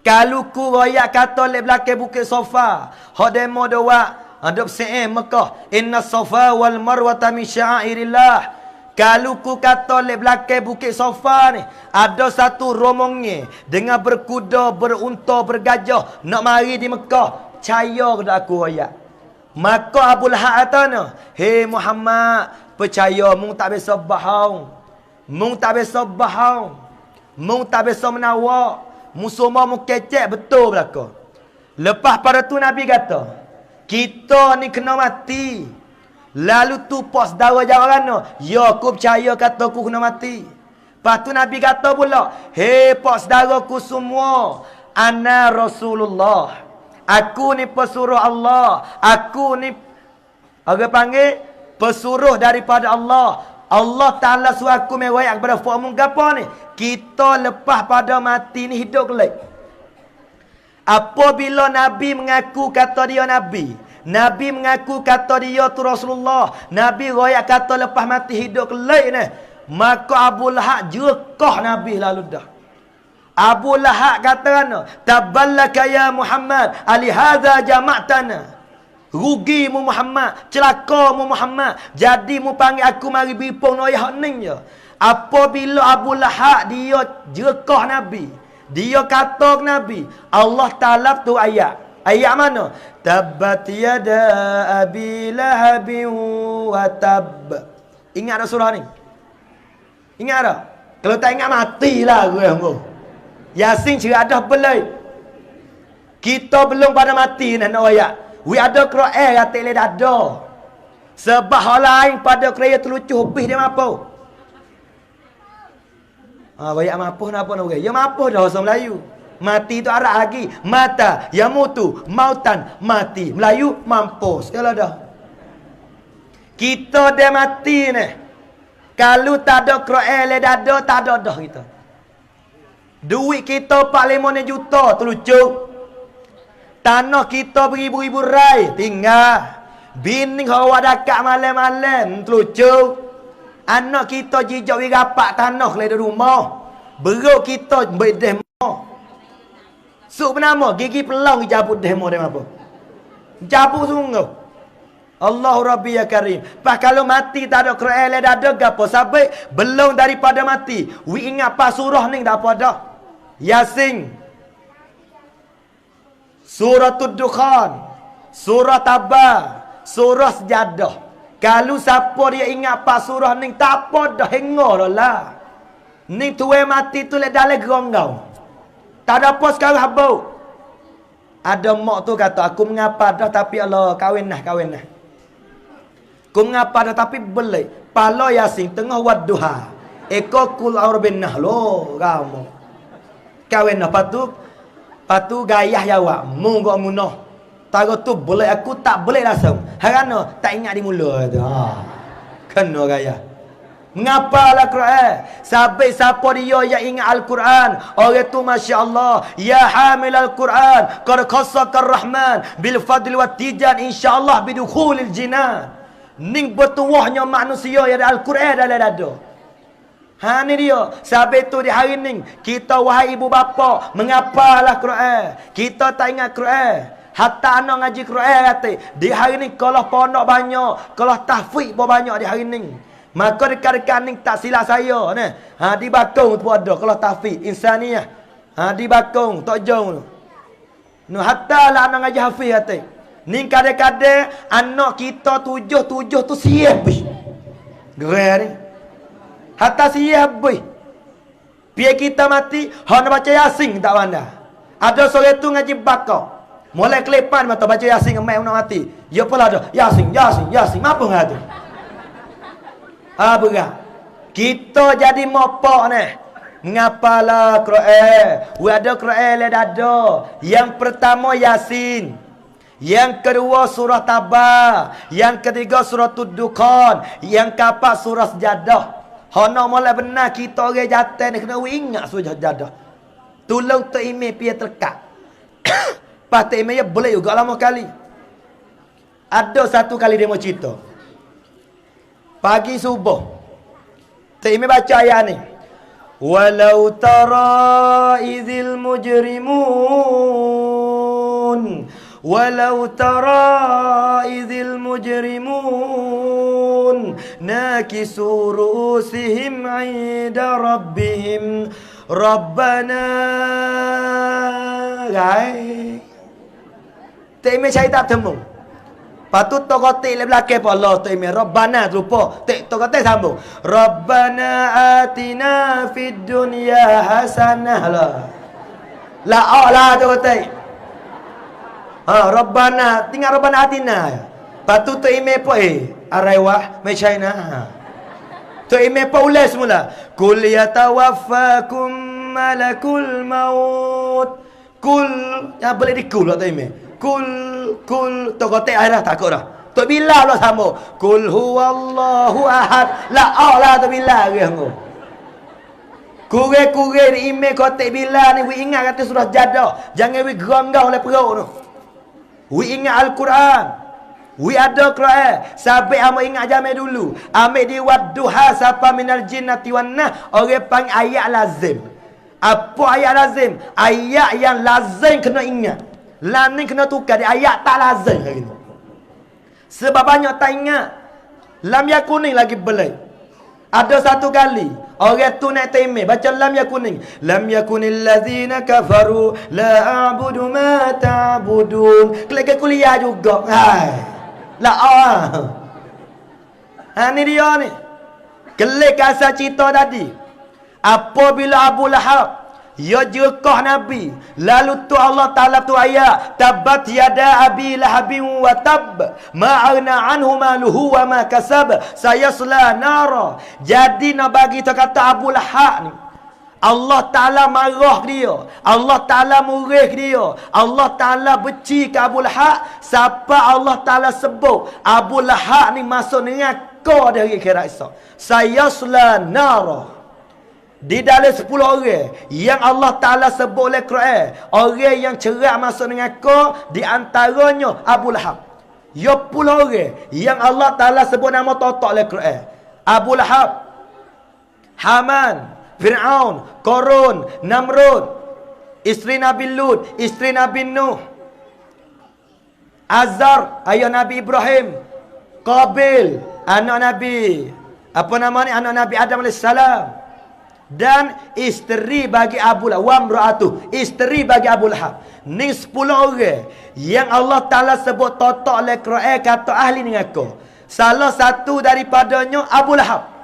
kalau ku royak kata lek belakang bukit Safa, hak demo doa, adab se'em Mekah, inna Safa wal Marwata min sya'airillah. Kalau ku kata lek belakang bukit Safa ni, ada satu rombongan dengan berkuda, berunta, bergajah nak mari di Mekah, percaya ke aku royak. Maka Abu Lahab kata, hei Muhammad, percaya mung tak biasa bohong. Mung tak biasa bohong. Mung tak biasa menawak. Mung semua mung kecek betul belaka. Lepas pada tu Nabi kata, kita ni kena mati. Lalu tu pak saudara jawab kan? Ya aku percaya kata aku kena mati. Lepas tu Nabi kata pula, hei pak saudaraku semua, ana Rasulullah. Aku ni pesuruh Allah. Aku ni orang panggil pesuruh daripada Allah. Allah Ta'ala suruh aku mewayang kepada formu apa ni? Kita lepas pada mati ni hidup kelak. Apabila Nabi mengaku kata dia Nabi, Nabi mengaku kata dia tu Rasulullah, Nabi royak kata lepas mati hidup kelak ni, maka Abu Lahab jekah Nabi lalu dah. Abu Lahab kata, taballaka ya Muhammad, alihadza jama'tana. Rugi mu Muhammad, celaka mu Muhammad. Jadi mu panggil aku mari bipong noyah ning je. Apabila Abu Lahab dia jekah Nabi, dia kata ke Nabi, Allah Ta'ala tu ayat. Ayat mana? Tabbat yada abi lahabin wa tab. Ingat tak surah ni? Ingat tak? Kalau tak ingat matilah gue. Yasin cerita dah belai. Kita belum pada mati nak ayat. We ada Quran kata le dada. Sebab hal lain pada keraya terlucuh habis dia mampu. Banyak mampu nak apa nak orang. Ya mampu dah bahasa Melayu. Mati tu Arab lagi. Mata, yamutu, mautan, mati. Melayu, mampus. Kalau dah. Kita dah mati ni. Kalau tak ada Quran le dada, tak ada dah kita. Duit kita 4-5 juta, terlucuk. Tanah kita beribu-ribu rai, tinggal. Bini hawa dekat malam-malam, terlucuk. Anak kita jijak wirapak tanah le di rumah. Beruk kita bedeh mo. Suk bernama gigi pelang jabut demo dem apa? Jabut sungguh. Allahu Rabbi ya Karim. Pas kalau mati tak ada Quran le dada gapo sampai belum daripada mati. Wi ingat pas surah ni dak apa dah. Yasin. Suratul Dukhan. Surah Taba. Surah Sejadah. Kalau siapa dia ingat pas surah ni tak apa dah hengor lah. Ni tuai mati tu le dalam geronggau. Tak ada apa sekarang habau. Ada mak tu kata aku mengapa dah tapi Allah kahwin nah. Aku mengapa dah tapi belai. Pala Yasin tengah wadduha. Eko kul aurbinah lo kamu. Kahwin nah patu gayah jawab. Munggo munah. Tago tu boleh aku tak boleh langsung. Harana tak ingat di mula tu. Kena gayah. Mengapalah Quran? Sampai siapa dia yang ingat Al-Quran? Orang tu Masya Allah. Ya hamil Al-Quran. Qad khassaka Ar-Rahman. Bil fadli wa tijan. InsyaAllah bidukhulil jinan. Ning bertuahnya manusia yang ada Al-Quran dalam dada. Ha ni dia. Sampai tu di hari ni. Kita wahai ibu bapa. Mengapalah Quran? Kita tak ingat Quran. Hatta anak ngaji Quran kata. Di hari ni kalau pondok banyak. Kalau tahfiz pun banyak di hari ni. Maka dekat-dekat ni tak silap saya ni. Di Bakong tu ada kalau tahfiz insaniyah. Di Bakong tak jauh. No hatta lah anak ngaji hafiz kata. Ni kadang-kadang anak kita 7 tu siap bih. Gerai ni. Hatta siap bih. Biar kita mati, hang baca Yasin tak pandai. Ada sore tu ngaji Bakong. Mulai kelepan mata baca Yasin mai nak mati. Ya pula ada Yasin. Apa ngah tu? Berat. Kita jadi mopak ni. Ngapalah Quran? Ada Quran le dada. Yang pertama Yasin. Yang kedua surah Taba. Yang ketiga surah Dukhan. Yang keempat surah Sejadah. Hana mulai benar kita orang jatuh ni kena ingat surah Sejadah. Tolong tu email pia terkat. Pas tu email boleh juga lama kali. Ada satu kali dia mau cerita. Pagi subuh. Taimi baca ayat ni. Walau tara idzil mujrimun. Walau tara idzil mujrimun. Nakisu ru'usihim 'inda rabbihim. Rabbana. Gai. Taimi cerita temu. Patut tokotik le belakang pa Allah tu imi Rabbana lupa tokotik sambung Rabbana atina fid dunya hasanah la tokotik Rabbana tinggal Rabbana atina patut tu imi pa araiwah mai China tu imi pa ulas semula kul yatawaffakum malakul maut kul ya boleh dikul tu imi Kul tokotek dah takut dah. Tok bila pula sama. Kul huwallahu ahad. La tok bila ke hanggu. Kure di email kotek bila ni wi ingat kata surah Jadah. Jangan wi geranggau oleh perut tu. Wi ingat Al-Quran. Wi ada Quran. Sampai amo ingat jamai dulu. Ambil di wadduha sapa minal jinnati wan nas. Orang panggil ayat lazim. Apa ayat lazim? Ayat yang lazim kena ingat. Lam ni kena tukar di ayat tak lazim hari ni. Sebab banyak tak ingat. Lam yakuning lagi belai. Ada satu kali orang tu naik temeh baca lam yakuning. Lam yakunil ladzina kafaru la a'budu ma ta'budun. Kelak kuliah juga. Ni dia ni. Kelak asal cerita tadi. Apabila Abu Lahab ya jekah Nabi. Lalu tu Allah Ta'ala tu ayat. Tabat yada abi lahabin wa tab. Ma'agna anhu maluhu wa ma kasab. Sayasla nara. Jadi nak bagi tu kata Abu Lahab ni. Allah Ta'ala marah dia. Allah Ta'ala murih dia. Allah Ta'ala benci ke Abu Lahab. Siapa Allah Ta'ala sebut Abu Lahab ni masuk neraka dari akhirat esok. Sayasla nara. Di dalam 10 orang yang Allah Ta'ala sebut oleh Quran, orang yang cerak masuk neraka, di antaranya Abu Lahab. Ya 10 orang yang Allah Ta'ala sebut nama totok oleh Quran. Abu Lahab, Haman, Fir'aun, Korun, Namrud, isteri Nabi Lut, isteri Nabi Nuh, Azar, ayah Nabi Ibrahim, Qabil, anak Nabi, apa nama ni, anak Nabi Adam AS, dan isteri bagi Abu Lahab, wamra'atuh, isteri bagi Abu Lahab. Ni 10 orang yang Allah Ta'ala sebut totok oleh Quran kata ahli neraka. Salah satu daripadanya Abu Lahab.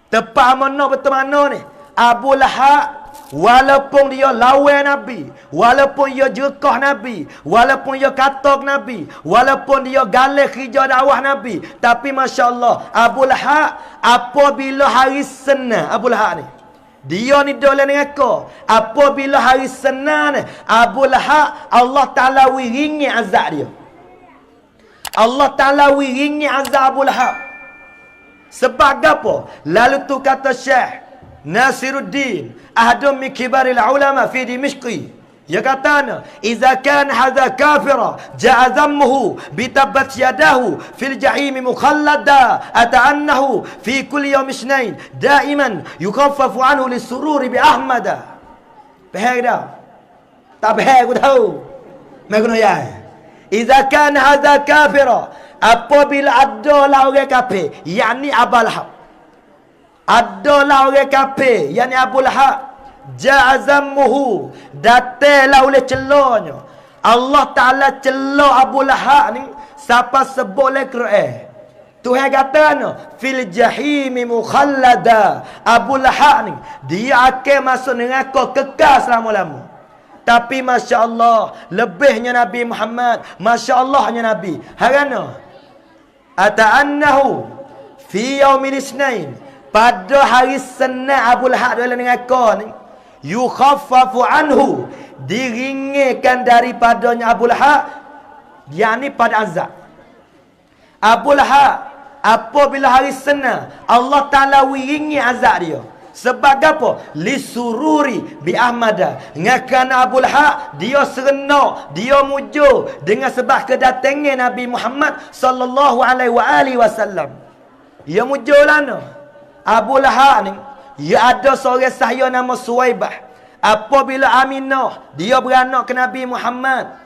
Tepat mana betul mana ni? Abu Lahab, walaupun dia lawan Nabi, walaupun dia jerkah Nabi, walaupun dia katok Nabi, walaupun dia galak kerja dakwah Nabi, tapi Masya Allah, Abu Lahab, apabila hari Senin, Abu Lahab ni, dia ni dolan neraka. Apabila hari Senin ni, Abu Lahab, Allah Ta'ala wiringi azab dia. Allah Ta'ala wiringi azab Abu Lahab. Sebab apa? Lalu tu kata Syekh Nasiruddin, ahadun min kibaril ulama fi Dimishqi. Dia kata, "Iza kan hadha kafira, ja'a dhammuhu bi tabbat yadahu fil jahim mukhallada, ata'annahu fi kulli yawm ithnain da'iman yukaffafu anhu lisururi bi ahmada." Faham dah? Tak faham aku tahu. Mai guna ya. Iza kan hadha kafira, apabila adalah orang kafir, yakni Abu Lahab. Adalah orang kafir, yakni Abu Lahab, ja'azammuhu, datanglah oleh celanya. Allah Ta'ala celah Abu Lahab ni, siapa sebut oleh Quran. Tuhan kata, fil jahimi mukhallada. Abu Lahab ni, dia akan masuk neraka kekal selama-lama. Tapi Masya Allah, lebihnya Nabi Muhammad, Masya Allahnya Nabi. Harana, ata'annahu fi yaumil isnain, pada hari Senin Abu Lahab dalam neraka ni, yukhaffafu anhu, diringirkan daripadanya Abu Lahab, yakni pada azab. Abu Lahab, apabila hari Senin, Allah Ta'ala wiringi azab dia. Sebab apa? Lisururi bi ahmada. Ngakan Abu Lahab, dia serenok, dia mujur dengan sebab kedatangan Nabi Muhammad sallallahu alaihi wasallam. Dia mujur lana. Abu Lahab ni, dia ada seorang sahaya nama Suwaibah. Apabila Aminah, dia beranak ke Nabi Muhammad.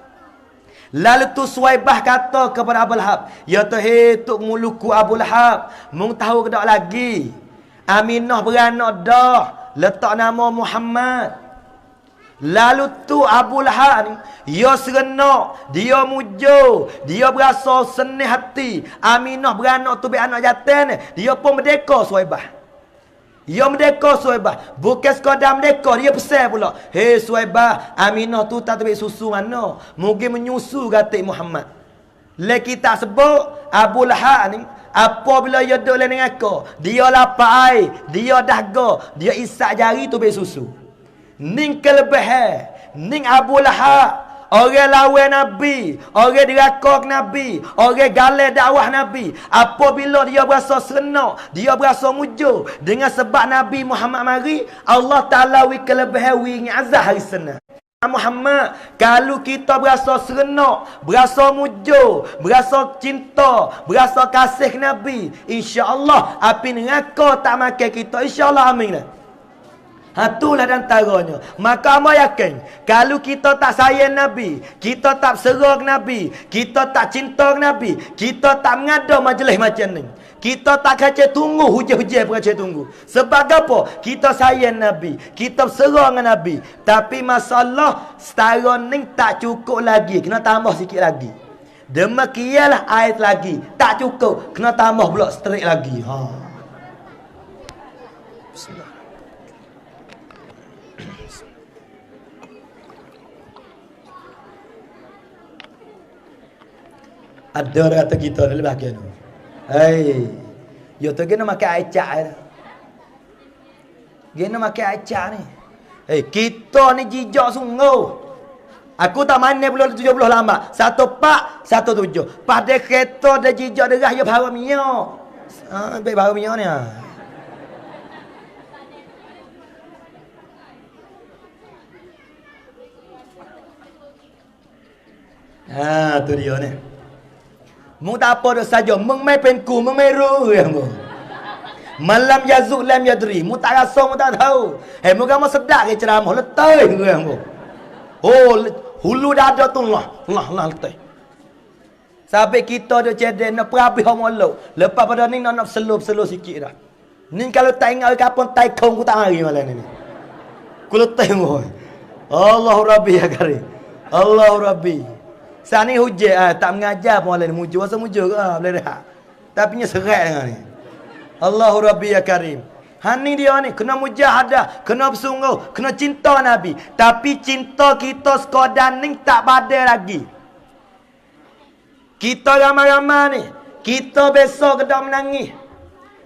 Lalu tu Suwaibah kata kepada Abu Lahab, "Ya Tuhan, tuk muluku Abu Lahab, mung tahu ke tak lagi? Aminah beranak dah, letak nama Muhammad." Lalu tu Abu Lahab ni, dia serenok, dia mujur, dia berasa senang hati. Aminah beranak tu anak jantan, dia pun merdeka Suwaibah. Dia merdeka Suwaibah. Bukan sekadar merdeka, dia pesan pula, "Hei Suwaibah, Aminah tu tak ambil susu mana? Mungkin menyusu kata Muhammad." Lagi tak sebut Abu Lahab ni, apabila dia duduk dalam neraka, dia lapar air, dia dahaga, dia isak jari tu ambil susu. Ning kelebihan, ning Abu Lahab, orang lawan Nabi, orang dirakak Nabi, orang galak dakwah Nabi. Apabila dia berasa serenok, dia berasa mujur dengan sebab Nabi Muhammad mari, Allah Ta'ala wi kelebihan wi azab hari Senin. Muhammad, kalau kita berasa serenok, berasa mujur, berasa cinta, berasa kasih Nabi, insya-Allah api neraka tak makan kita, insya-Allah, amin. Itulah antaranya. Maka amat yakin, kalau kita tak sayang Nabi, kita tak serang Nabi, kita tak cinta Nabi, kita tak mengada majlis macam ni, kita tak kacau tunggu hujan-hujan percaya tunggu. Sebab apa? Kita sayang Nabi, kita serang dengan Nabi, tapi masalah setara ni tak cukup lagi, kena tambah sikit lagi. Demikianlah ayat lagi, tak cukup, kena tambah pula straight lagi. Bismillah. Ada orang kata kita dalam bahagian tu, "Hei, yo tu kena makan air cak." Gena makan acak ni. Kita ni jijak sungguh. Aku tak mana pula 70 lama. 14, 17. Pada kereta dah jijak derah ya bahawa minyak. Baik bahawa minyak ni. Tu dia ni. Mu tak apa dah saja. Mung mai penku, mung mai ru ya mu. Malam yazuk lam yadri. Mu tak rasa, mu tak tahu. Mu kamu sedap ke ceramah letai ya mu. Oh, hulu dada tu lah letai. Sampai kita dah cedek nak perapi homolo. Lepas pada ni nak selup sikit dah. Ni kalau tak ingat kapan tai kong ku tak mari malam ni. Ku letai mu. Allahu Rabbi ya karim. Allahu Rabbi. Saat ni hujan tak mengajar pun malam ni mujur. Masa mujur ke boleh dah. Tapi nya serat dengan ni. Allahu Rabbi ya karim. Hani dia ni kena mujahadah, kena bersungguh, kena cinta Nabi. Tapi cinta kita sekadar ni tak badai lagi. Kita ramai-ramai ni, kita besok kena menangis.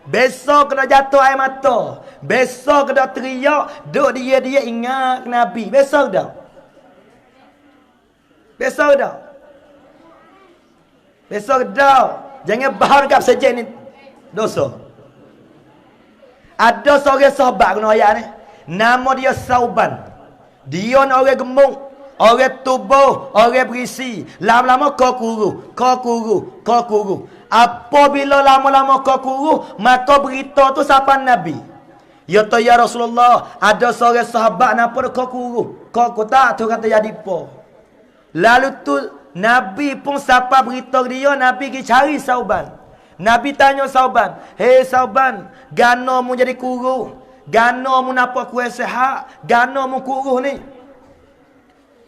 Besok kena jatuh air mata. Besok kena teriak, duk dia ingat Nabi. Besok dah. Besok dah. Besok dah. Jangan berharap saja ni dosa. Ada seorang sahabat kena ayat ni. Nama dia Sauban. Dia ni orang gemuk, orang tubuh, orang berisi. Lama-lama kau kuru. Apabila lama-lama kau kuru, maka berita tu siapa Nabi. Ya tu ya Rasulullah, ada seorang sahabat nampak kau kuru. Kau tak tu kata jadi apa. Lalu tu Nabi pun siapa berita dia, Nabi pergi cari Sauban. Nabi tanya Sauban, "Hei Sauban, gano mu jadi kuru? Gano mu nampak kuat sehat? Gano mu kuru ni?"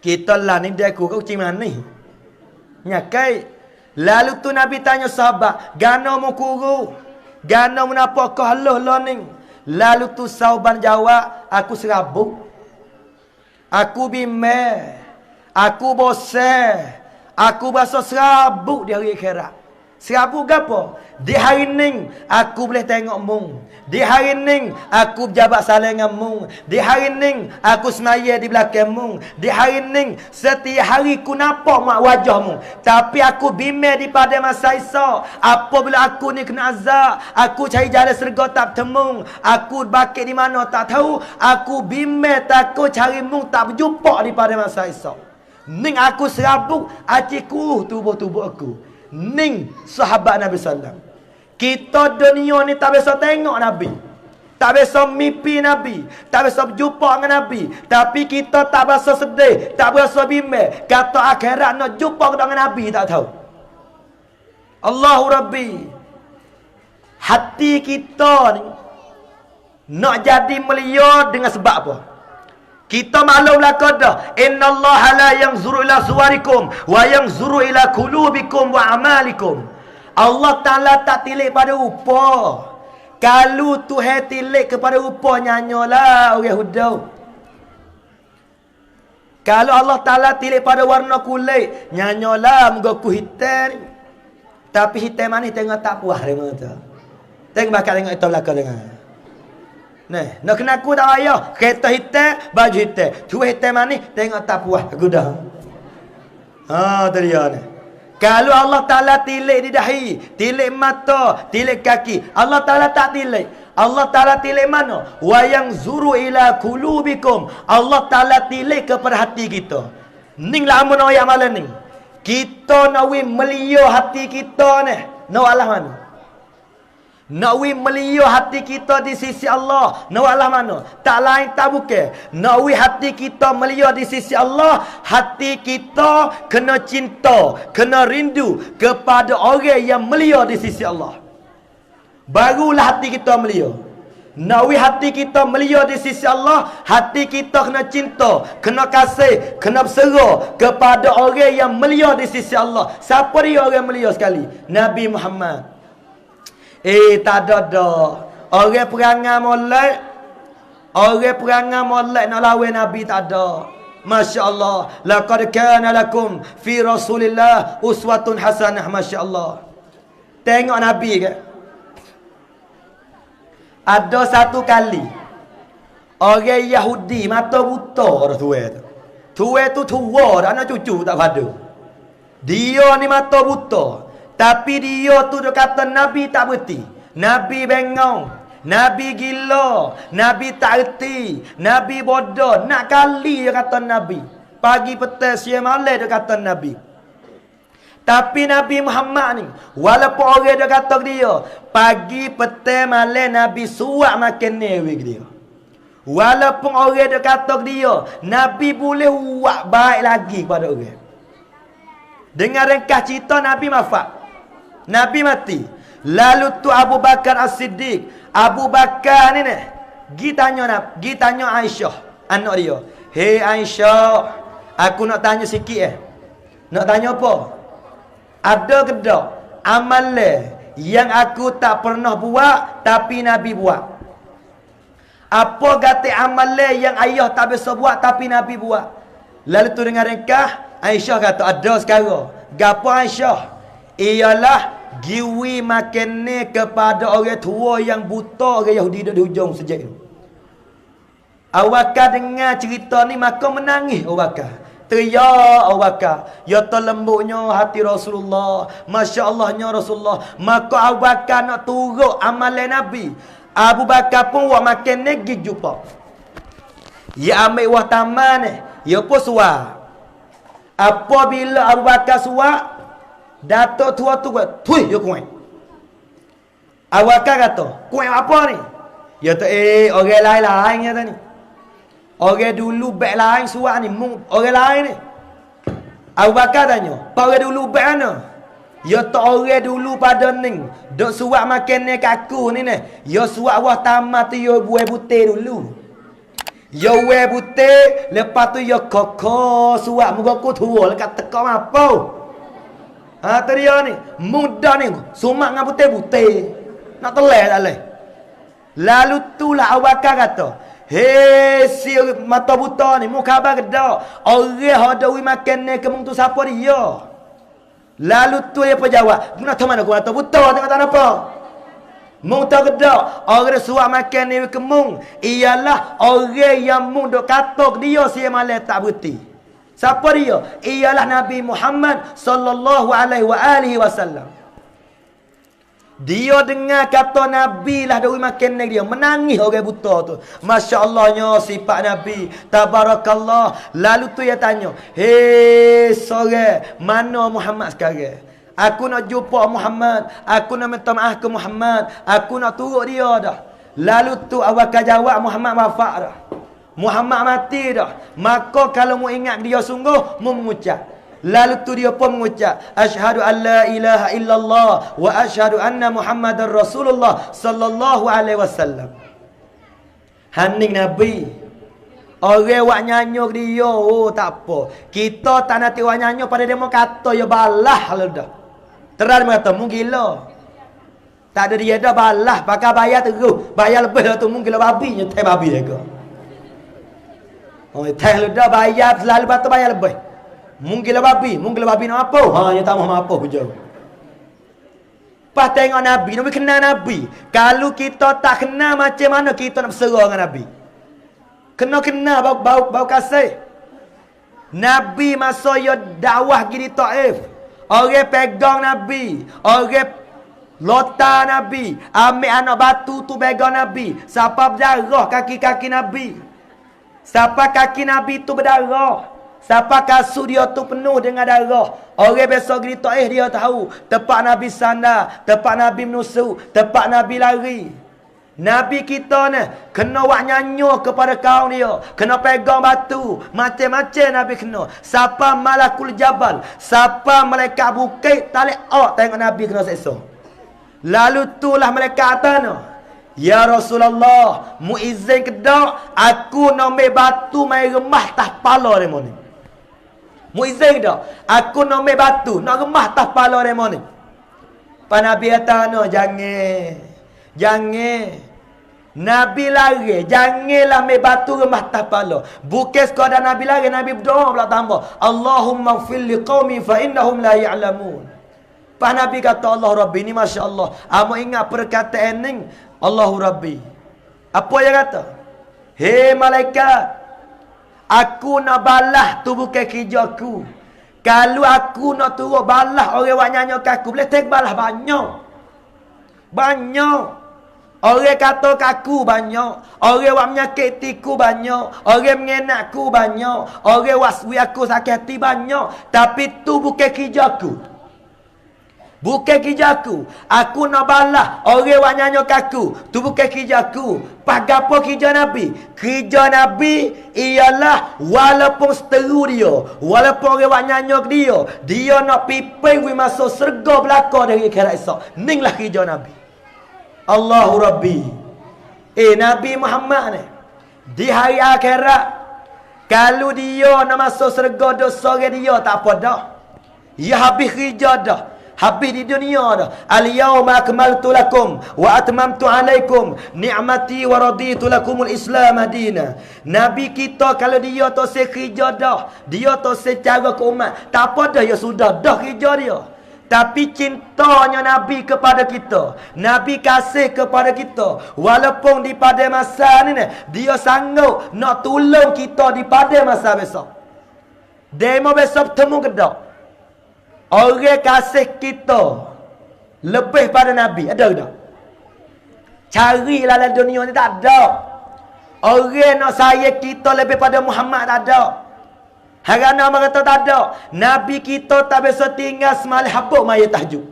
Kita lah ni dia kuru cik mana ni? Nyakai. Lalu tu Nabi tanya sahabat, "Gano mu kuru? Gano mu nampak kau haluh lah ni?" Lalu tu Sauban jawab, "Aku serabut. Aku bimbang. Aku bosan. Aku berasa serabut di hari akhirat." Serabut ke apa? Di hari ni aku boleh tengok mung. Di hari ni aku berjabat saling dengan mung. Di hari ni aku semaya di belakang mung. Di hari ni setiap hari aku nampak mak wajah mung. Tapi aku bimbang daripada masa Isa. Apabila aku ni kena azab, aku cari jalan syurga tak bertemu. Aku bakit di mana tak tahu. Aku bimbang takut cari mung tak berjumpa daripada masa Isa. Ning aku serabut aciku tubuh-tubuh aku. Ning sahabat Nabi sallam. Kita dunia ni tak biasa tengok Nabi. Tak biasa mimpi Nabi. Tak biasa berjumpa dengan Nabi. Tapi kita tak biasa sedih. Tak biasa bimbang. Kata akhirat nak jumpa dengan Nabi tak tahu. Allahu Rabbi. Hati kita ni nak jadi mulia dengan sebab apa? Kita maklumlah kata innallaha la yanzuru ila suwarikum wa yanzuru ila qulubikum wa amalikum. Allah Taala tak tilik pada rupa. Kalau Tuhan tilik kepada rupa, nyanyolah orang hudau. Kalau Allah Taala tilik pada warna kulit, nyanyolah muka ku hitam. Tapi hitam manis tengok tak puas dia mata. Tengok bakal tengok itu belakang dengar. Nah, nak kena aku tak payah. Kereta hitam, baju hitam. Tu hitam manis, tengok tak puas. Aku dah. Tu dia ni. Kalau Allah Ta'ala tilik di dahi, tilik mata, tilik kaki. Allah Ta'ala tak tilik. Allah Ta'ala tilik mana? Wa yang zuru ila qulubikum. Allah Ta'ala tilik kepada hati kita. Ning lama nak ayat malam ni. Kita nak melia hati kita ni. Nak Allah mana? Nak melia hati kita di sisi Allah. Nak Allah mana? Tak lain tak bukan. Nak hati kita melia di sisi Allah. Hati kita kena cinta, kena rindu kepada orang yang melia di sisi Allah. Barulah hati kita melia. Nak hati kita melia di sisi Allah. Hati kita kena cinta, kena kasih, kena berserah kepada orang yang melia di sisi Allah. Siapa dia orang melia sekali? Nabi Muhammad. Tak ada dah. Orang perangai molek. Orang perangai molek nak lawan Nabi tak ada. Masya Allah. Laqad kana lakum fi Rasulillah uswatun hasanah. Masya Allah. Tengok Nabi ke? Ada satu kali Orang Yahudi mata buta dah tua tu. Tua tu tua dah, anak cucu tak pada. Dia ni mata buta. Tapi dia tu dia kata Nabi tak berti. Nabi bengong. Nabi gila. Nabi tak erti. Nabi bodoh. Nak kali dia kata Nabi. Pagi petang siang malam dia kata Nabi. Tapi Nabi Muhammad ni, walaupun orang dia kata dia, pagi petang malam Nabi suap makan newi dia. Walaupun orang dia kata dia, Nabi boleh buat baik lagi kepada orang. Dengan ringkas cerita Nabi wafat. Nabi mati. Lalu tu Abu Bakar As-Siddiq. Abu Bakar ni gi tanya Aisyah, anak dia. Hei Aisyah, aku nak tanya sikit Nak tanya apa? Ada ke tak amalan yang aku tak pernah buat tapi Nabi buat? Apa kata amalan yang ayah tak biasa buat tapi Nabi buat? Lalu tu dengan ringkas Aisyah kata ada sekarang. Gapo Aisyah? Ialah giwi makan ni kepada orang tua yang buta, orang Yahudi di hujung sejak itu. Awakah dengar cerita ni maka menangis Awakah. Teriak Awakah. Ya terlembutnya hati Rasulullah. Masya Allahnya Rasulullah. Maka Awakah nak turut amalan Nabi. Abu Bakar pun buat makan ni pergi jumpa. Ya ambil wah taman ni. Ya pun suap. Apabila Abu Bakar suap, Datuk tua tu buat, "Tui, ya kuih." Awakah kata, "Kuih apa ni?" Ya tu orang lain-lain kata ni. Orang dulu baik lain suat ni, orang lain ni. Abu Bakar tanya, "Pak orang dulu baik mana?" Ya tak orang dulu pada ni, dok suat makan ni kaku ni ni. Ya suat wah tamat tu ya buah putih dulu. Ya buah putih, lepas tu ya koko suat muka ku tua lekat teka apa. Tu dia ni, muda ni, sumak dengan putih-putih. Nak telai tak leh. Lalu tu lah Awakah kata, "Hei si mata buta ni, mu khabar ke tak? Orang ada wi makan ni ke mung tu siapa dia?" Lalu tu dia pun jawab, "Guna tahu mana aku mata buta tengok tak apa?" Mung tahu ke tak? Orang suap makan ni ke mung, ialah orang yang mung dok katok dia si malam tak berti. Siapa dia? Ialah Nabi Muhammad sallallahu alaihi wasallam. Dia dengar kata Nabi lah dari makan dia. Menangis orang buta tu. Masya Allahnya sifat Nabi. Tabarakallah. Lalu tu dia tanya, "Hei sore, mana Muhammad sekarang? Aku nak jumpa Muhammad. Aku nak minta maaf ke Muhammad. Aku nak turut dia dah." Lalu tu Awakah jawab, Muhammad wafat dah. Muhammad mati dah. Maka kalau mu ingat dia sungguh, mu mengucap. Lalu tu dia pun mengucap, "Asyhadu an la ilaha illallah wa asyhadu anna Muhammadar Rasulullah sallallahu alaihi wasallam." Hening Nabi. Orang wak nyanyo dia, oh tak apa. Kita tak nak wak nyanyo pada dia mau kata ya balah lah dah. Terang kata mu gila. Tak ada dia dah balah, pakai bayar terus. Bayar lebih lah tu mu gila babi, nyetai babi dia ke. Oh, teh lu dah bayar selalu batu bayar lebih. Mungkin babi nak apa? Ya tak mahu apa pun jauh. Pas tengok Nabi, Nabi kenal Nabi. Kalau kita tak kenal macam mana kita nak berserah dengan Nabi? Kena bau kasih. Nabi masa ya dakwah gini Taif. Orang pegang Nabi, orang lota Nabi, ambil anak batu tu pegang Nabi. Siapa berdarah kaki-kaki Nabi? Siapa kaki Nabi tu berdarah? Siapa kasut dia tu penuh dengan darah? Orang biasa gini Taif dia tahu. Tempat Nabi sandar, tempat Nabi menusuk, tempat Nabi lari. Nabi kita ni kena wak nyanyo kepada kaum dia. Kena pegang batu. Macam-macam Nabi kena. Siapa malakul jabal, siapa malaikat bukit, tak boleh tengok Nabi kena seksa. Lalu itulah malaikat tanah, "Ya Rasulullah, mu izin ke tak aku nak ambil batu mai remah atas kepala demo ni?" Mu izin ke tak aku nak ambil batu nak remah atas kepala demo ni? Pak Nabi kata, "No, jangan. Nabi lari, janganlah ambil batu remah atas kepala." Bukan sekadar Nabi lari, Nabi berdoa pula tambah, "Allahumma ighfir liqaumi fa innahum la ya'lamun." Pak Nabi kata, "Allah Rabbi," ni Masya Allah. Amo ingat perkataan ni, Allahu Rabbi. Apa dia kata? Hei malaikat, aku nak balas tu bukan kerja aku. Kalau aku nak turut balas orang yang nyanyi aku, boleh tak balas banyak. Banyak. Orang kata kaku banyak. Orang yang menyakitiku banyak. Orang mengenakku banyak. Orang waswi aku sakit hati banyak. Tapi tu bukan kerja aku. Bukan kerja aku. Aku nak balas orang yang nyanyi aku. Tu bukan kerja aku. Apa kerja Nabi? Kerja Nabi ialah walaupun seteru dia, walaupun orang nyanyi dia, dia nak piping we masuk syurga belaka dari akhirat esok. Inilah kerja Nabi. Allahu Rabbi. Nabi Muhammad ni di hari akhirat, kalau dia nak masuk syurga dosa dia tak apa dah. Ya habis kerja dah. Habis di dunia dah. Al-yawma akmaltu lakum wa atmamtu alaikum ni'mati wa raditu lakumul Islam madina. Nabi kita kalau dia tak sekerja dah, dia tak secara ke umat, tak apa dah, ya sudah dah kerja dia. Tapi cintanya Nabi kepada kita, Nabi kasih kepada kita, walaupun di pada masa ni dia sanggup nak tolong kita di pada masa besok. Demo besok bertemu ke tak? Orang kasih kita lebih pada Nabi, ada ke tak? Carilah dalam dunia ni, tak ada. Orang nak sayang kita lebih pada Muhammad, tak ada. Harana orang kata tak ada. Nabi kita tak biasa tinggal semalam habuk maya tahajud.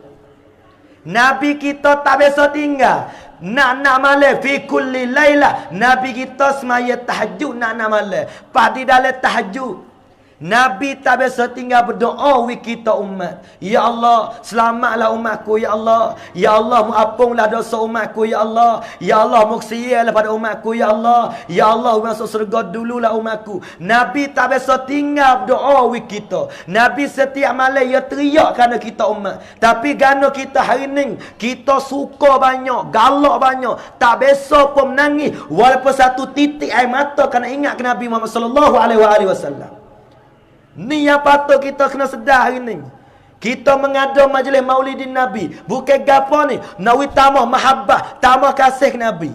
Nabi kita tak biasa tinggal nak malam fi kulli lailah. Nabi kita semaya tahajud nak malam. Padi dalam tahajud. Nabi tak biasa tinggal berdoa wi kita umat. Ya Allah, selamatlah umatku ya Allah. Ya Allah, muapunlah dosa umatku ya Allah. Ya Allah, muksiyalah pada umatku ya Allah. Ya Allah, masuk syurga dululah umatku. Nabi tak biasa tinggal berdoa wi kita. Nabi setiap malam ia teriak kerana kita umat. Tapi kerana kita hari ni kita suka banyak, galak banyak, tak biasa pun menangis walaupun satu titik air mata kerana ingat ke Nabi Muhammad sallallahu alaihi wasallam. Ni yang patut kita kena sedar hari ni. Kita mengada majlis maulidin Nabi. Bukan gapo ni. Nak tambah mahabbah, tambah kasih Nabi.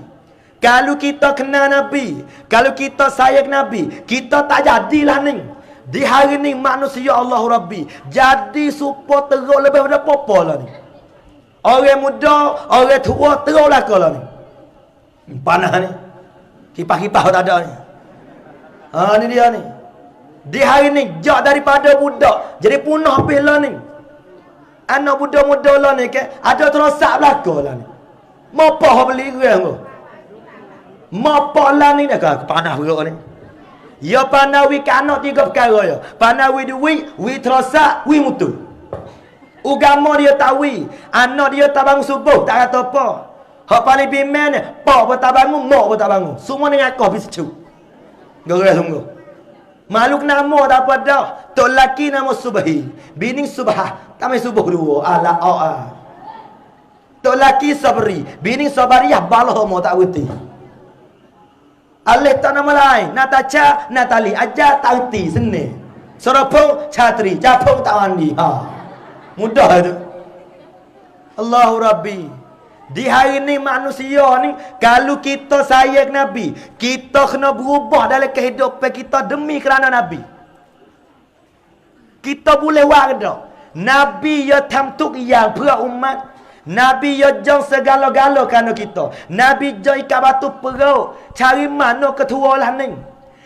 Kalau kita kenal Nabi, kalau kita sayang Nabi, kita tak jadilah ni. Di hari ni manusia Allah Rabbi. Jadi supaya teruk lebih pada apa lah ni. Orang muda, orang tua teruk lah kalau ni. Panah ni. Kipas-kipas tak ada ni. Ni dia ni. Di hari ni jak daripada budak jadi punah habis lah ni. Anak budak-muda lah ni ke ada terosak belaka lah ni. Mapa beli gerang tu. Mapa lah ni dah panah perut ni. Ya panah wi kanak tiga perkara ya. Panah wi duit, wi terosak, wi mutu. Ugama dia tak wi. Anak dia tak bangun subuh tak kata apa. Hak paling bimbang ni, pak pun tak bangun, mak pun tak bangun. Semua ni ngakoh pergi secu. Gerak sungguh. Makhluk nama tak apa dah. Tok laki nama Subhi. Bini Subhah. Tak main subuh dua. Tok laki Sabri. Bini Sabariyah. Balah mau tak berhenti. Alih tak nama lain. Natacha, Natali. Ajar tak berhenti. Seni. Sorapung, Chatri. Japung tak mandi. Mudah tu. Allahu Rabbi. Di hari ni manusia ni, kalau kita sayang Nabi, kita kena berubah dalam kehidupan kita demi kerana Nabi. Kita boleh warga. Nabi ya tamtuk yang perah umat. Nabi ya jang segala-gala kerana kita. Nabi jang ikat batu perut. Cari mana ketua lah ni.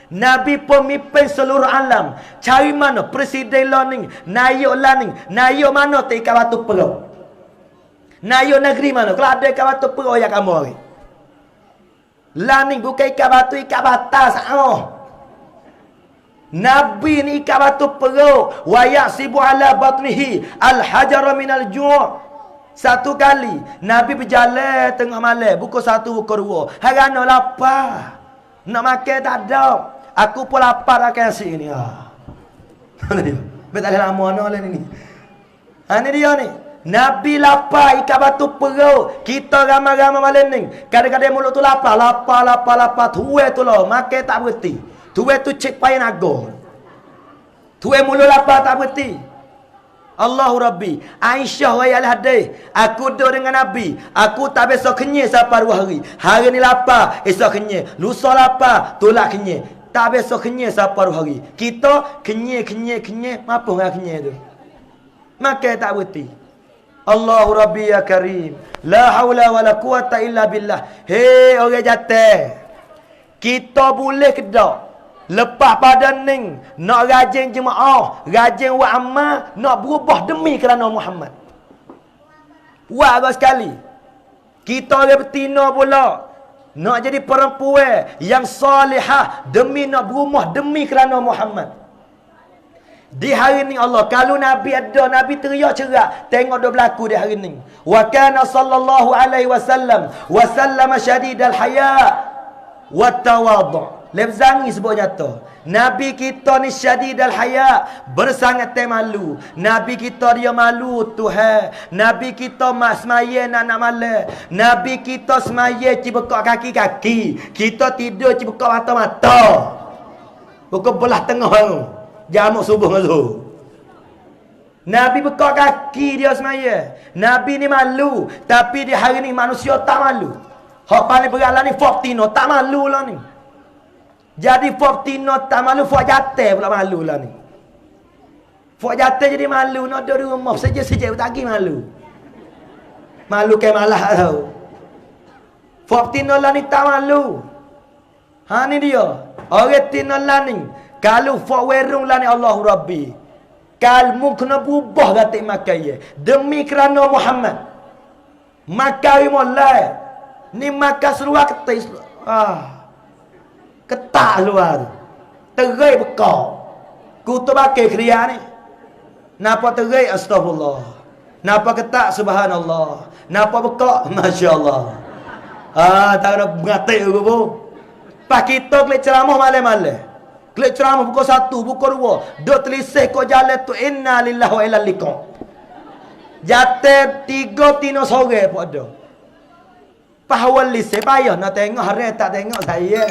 Nabi pemimpin seluruh alam. Cari mana presiden lah ni. Nayuk lah ni. Nayuk mana tak ikat batu perut. Nayuk negeri mana? Kalau ada ikat batu perut yang kamu hari. Lah ni bukan ikat batu, ikat batas. Nabi ni ikat batu perut. Wa ya'sibu ala batnihi al-hajara minal ju'. Satu kali Nabi berjalan tengah malam, buku satu, buku dua. Harana lapar. Nak makan tak ada. Aku pun lapar akan si ni. Betul lama mana ni. Ni dia ni. Nabi lapar ikat batu perut. Kita ramai-ramai malam ni. Kadang-kadang mulut tu lapar. Tuai tu lah. Makan tak berhenti. Tuai tu cek payah naga. Tuai mulut lapar tak berhenti. Allahu Rabbi. Aisyah wayal hadis. Aku duduk dengan Nabi. Aku tak biasa kenyai sampai 2 hari. Hari ni lapar, esok kenyai. Lusa lapar, tolak kenyai. Tak biasa kenyai sampai 2 hari. Kita kenyai. Mampu dengan kenyai tu. Makan tak berhenti. Allahu Rabbi ya Karim. La haula wa la quwata illa billah. Hei orang jatuh. Kita boleh ke tak? Lepas pada ning, nak rajin jemaah, rajin buat amal, nak berubah demi kerana Muhammad. Buat sekali. Kita orang betina pula, nak jadi perempuan yang salihah demi nak berumah demi kerana Muhammad. Di hari ni Allah, kalau Nabi ada, Nabi teriak cerak. Tengok dia berlaku di hari ni. Wa kana sallallahu alaihi wasallam syadidal haya wa tawadhu. Lebzangi sebut nyata. Nabi kita ni syadidal haya, bersangat malu. Nabi kita dia malu Tuhan. Nabi kita semaya nak malam. Nabi kita semaya buka kaki-kaki. Kita tidur buka mata-mata. Buka belah tengah tu. Jamak subuh dengan zuhur. Nabi buka kaki dia semaya. Nabi ni malu. Tapi di hari ni manusia tak malu. Hak paling berat lah ni Fortino tak malu lah ni. Jadi Fortino tak malu, Fok jatuh pula malu lah ni. Fok jatuh jadi malu, nak duduk di rumah sejak tak lagi malu. Malu kayak malah tau. Fortino lah ni tak malu. Ha ni dia. Orang Tino lah ni. Kalau Fok werung lah ni Allahu Rabbi. Kalmu kena berubah gatik makan ye. Demi kerana Muhammad. Makan mulai. Ni makan seluar ketis. Ketak luar tu. Terai bekau. Ku tu pakai kriya ni. Napa terai astagfirullah. Napa ketak subhanallah. Napa bekau Masya Allah. Tak ada beratik aku pun. Pak kita klik ceramah malam-malam. Klik ceramah pukul 1, pukul 2. Duk telisih kau jalan tu inna lillahi wa inna ilaihi raji'un. Jatuh 3 tino sore pun ada. Pahawal lisih payah nak tengok hari tak tengok saya.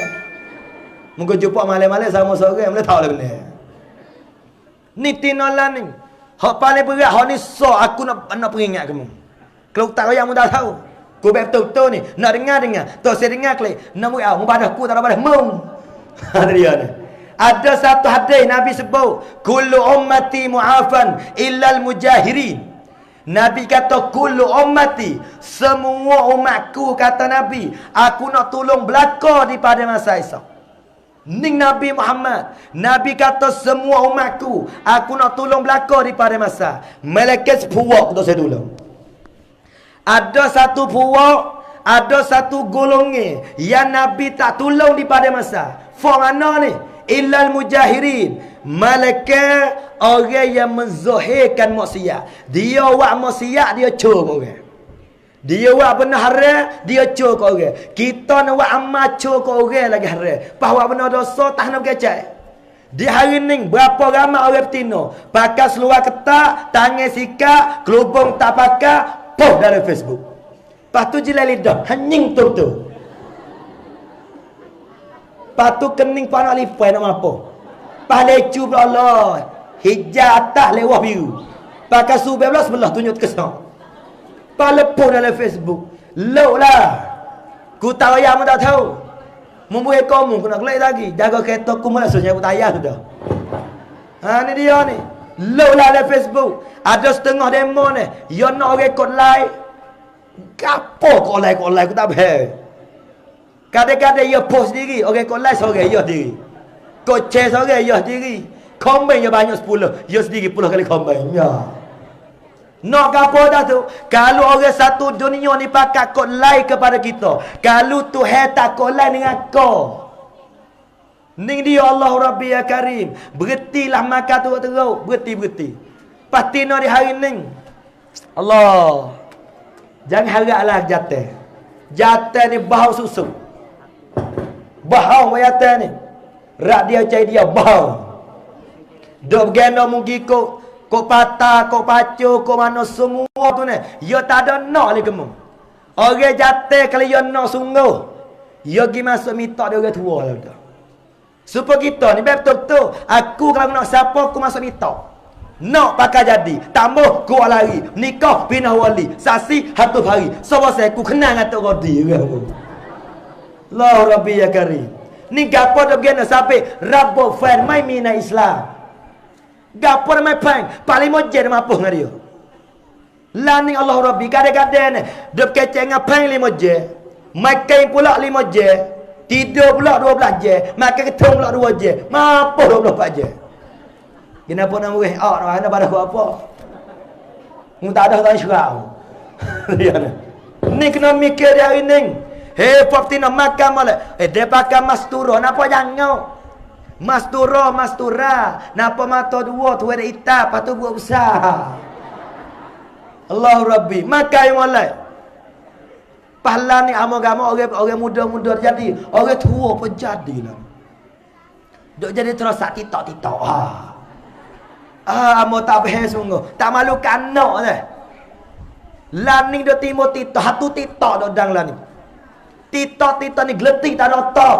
Mungkin jumpa malam-malam sama sore boleh tahu lah benda. Ni tinolah ni. Hak paling berat hak ni aku nak peringat kamu. Kalau tak kaya mu dah tahu. Ku betul-betul ni nak dengar. Tu saya dengar klik. Nak mu badah ku tak ada badah mung. Dia ni. Ada satu hadis Nabi sebut, kullu ummati mu'afan illa al-mujahirin. Nabi kata kullu ummati, semua umatku kata Nabi, aku nak tolong belaka daripada masa esok. Ning Nabi Muhammad. Nabi kata semua umatku aku nak tolong belaka daripada masa. Malaikat puak tu saya tolong. Ada satu puak, ada satu golongan yang Nabi tak tolong daripada masa. For mana ni? Illal mujahirin. Malaikat orang yang menzahirkan maksiat. Dia buat maksiat, dia cur orang. Dia buat benda haram, dia cur ke orang. Kita nak buat amal cur ke orang lagi haram. Pas buat benda dosa, tak nak berkecai. Di hari ni, berapa ramai orang betina. Pakai seluar ketak, tangan sikat, kelubung tak pakai, post dalam Facebook. Lepas tu jilai lidah, hening tu. Lepas tu kening panak lipai nak mampu. Lepas lecu pula Allah. Hijab atas lewah biru. Pakai subah pula sebelah tunjuk kesana. Palepun dalam Facebook. Lok lah. Ku tahu yang mu tak tahu. Membuat kamu, ku nak kelak lagi. Jaga kereta ku malah suruh aku tayar sudah. Ni dia ni. Lok lah dalam Facebook. Ada setengah demo ni. Dia nak rekod live. Gapo kau like ku tak faham. Kadang-kadang dia post diri. Orang rekod live seorang dia diri. Kau share seorang dia diri. Komen dia banyak 10. Dia sendiri 10 kali komen. Ya. Nak apa dah tu? Kalau orang satu dunia ni pakai kod lain kepada kita. Kalau Tuhan tak kod lain dengan kau. Ni dia Allah Rabbi ya Karim. Berhentilah makan tu teruk. Berhenti. Pasti nak di hari ni. Allah. Jangan haraplah jatuh. Jatuh ni bau susu. Bau jatuh ni. Rak dia cari dia bau. Duk bergena mungkin kok patah, kok pacu, kok mana semua tu ni. Ya tak ada nak lagi kamu. Orang jatuh kalau ya nak sungguh. Ya pergi masuk minta dia orang tua lah. Supaya kita ni betul-betul. Aku kalau nak siapa, aku masuk minta. Nak pakai jadi. Tambah kuat lari. Nikah pindah wali. Saksi 100 hari. Sebab saya ku kenal dengan Tok Qadi. Allah Rabbi ya Karim. Ni gapo dah begini sampai Rabbu fan mai mina Islam. Gapo mai pang. Paling mojen mampu dengan dia. Lani Allah Rabbi. Kadang-kadang ni. Dia kecek dengan pang 5 je. Makan pula 5 je. Tidur pula 12 je. Makan ketung pula 2 je. Mampu 24 je. Kenapa nak murih? Nak pada apa? Tak ada orang syurau. Ni kena mikir dia hari ni. Hei, pop tina makan malah. Dia pakai mastura. Napa jangan? Mastura. Napa mata dua tu ada hitam. Lepas tu buat besar. Allah Rabbi. Makan malah. Pahala ni agama orang muda-muda jadi. Orang tua pun jadilah. Duk jadi terus sak titok-titok. Amo tak faham sungguh. Tak malukan anak dah. Laning dia timur titok. Hatu titok dah dang laning. Titok ni geletik tak ada otak.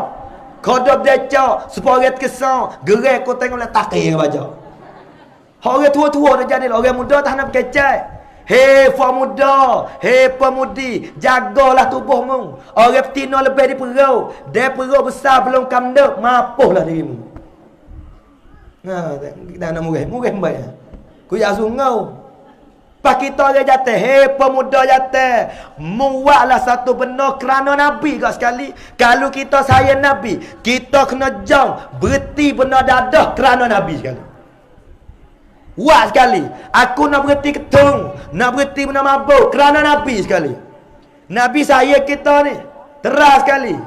Kodok dia cak. Seporet kesang. Gerai kau tengok lah takir baca. Orang tua-tua dah jadi. Orang muda tak nak berkecai. Hei muda. Hei pemudi. Jagalah tubuhmu. Orang betina lebih di perut. Dia perut besar belum kamdek. Mapuhlah dirimu. Kita nak murah baik. Ku ya sungau. Pak kita orang jatuh. Hei pemuda jatuh. Muatlah satu benda kerana Nabi kau sekali. Kalau kita sayang Nabi. Kita kena jauh. Berhenti benda dadah kerana Nabi sekali. Wak sekali. Aku nak berhenti ketung. Nak berhenti benda mabuk kerana Nabi sekali. Nabi sayang kita ni. Teras sekali.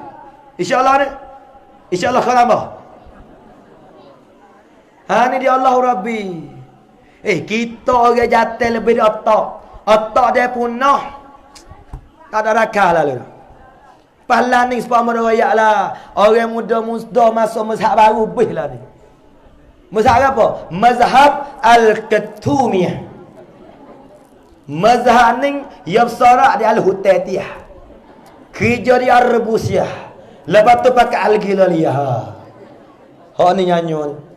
InsyaAllah ni. InsyaAllah kau tambah. Ni dia Allah Rabbi. Kita orang jatuh lebih di otak. Otak dia punah. Tak ada rakah lah. Pahala ni sebab merayat lah. Orang muda musda masuk mazhab baru bih lah ni. Mazhab apa? Mazhab Al-Ketumiyah. Mazhab ni yang sorak di Al-Hutatiyah. Kerja di Al-Rebusiyah. Lepas tu pakai Al-Gilaliyah. Ni nyanyi.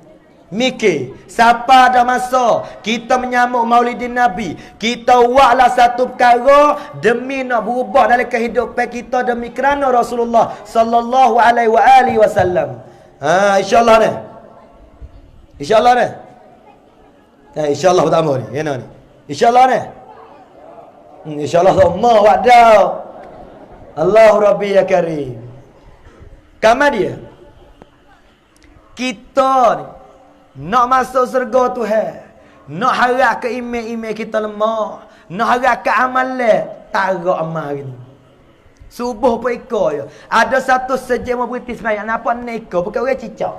Mikir, siapa ada masa kita menyambut Maulidin Nabi, kita buatlah satu perkara demi nak berubah dalam kehidupan kita demi kerana Rasulullah sallallahu alaihi wasallam. InsyaAllah ni. InsyaAllah ni. InsyaAllah pertama ni. Yang ni. InsyaAllah ni. InsyaAllah semua wadah. Allah Rabbi ya Karim. Kama dia. Kita ni nak masuk surga Tuhan. Nak harap ke email kita lemah. Nak harap ke amalan. Tak harap amal ni. Subuh pun ikut je. Ada satu sejam berhenti semayang. Nampak ni ikut. Bukan orang cicak.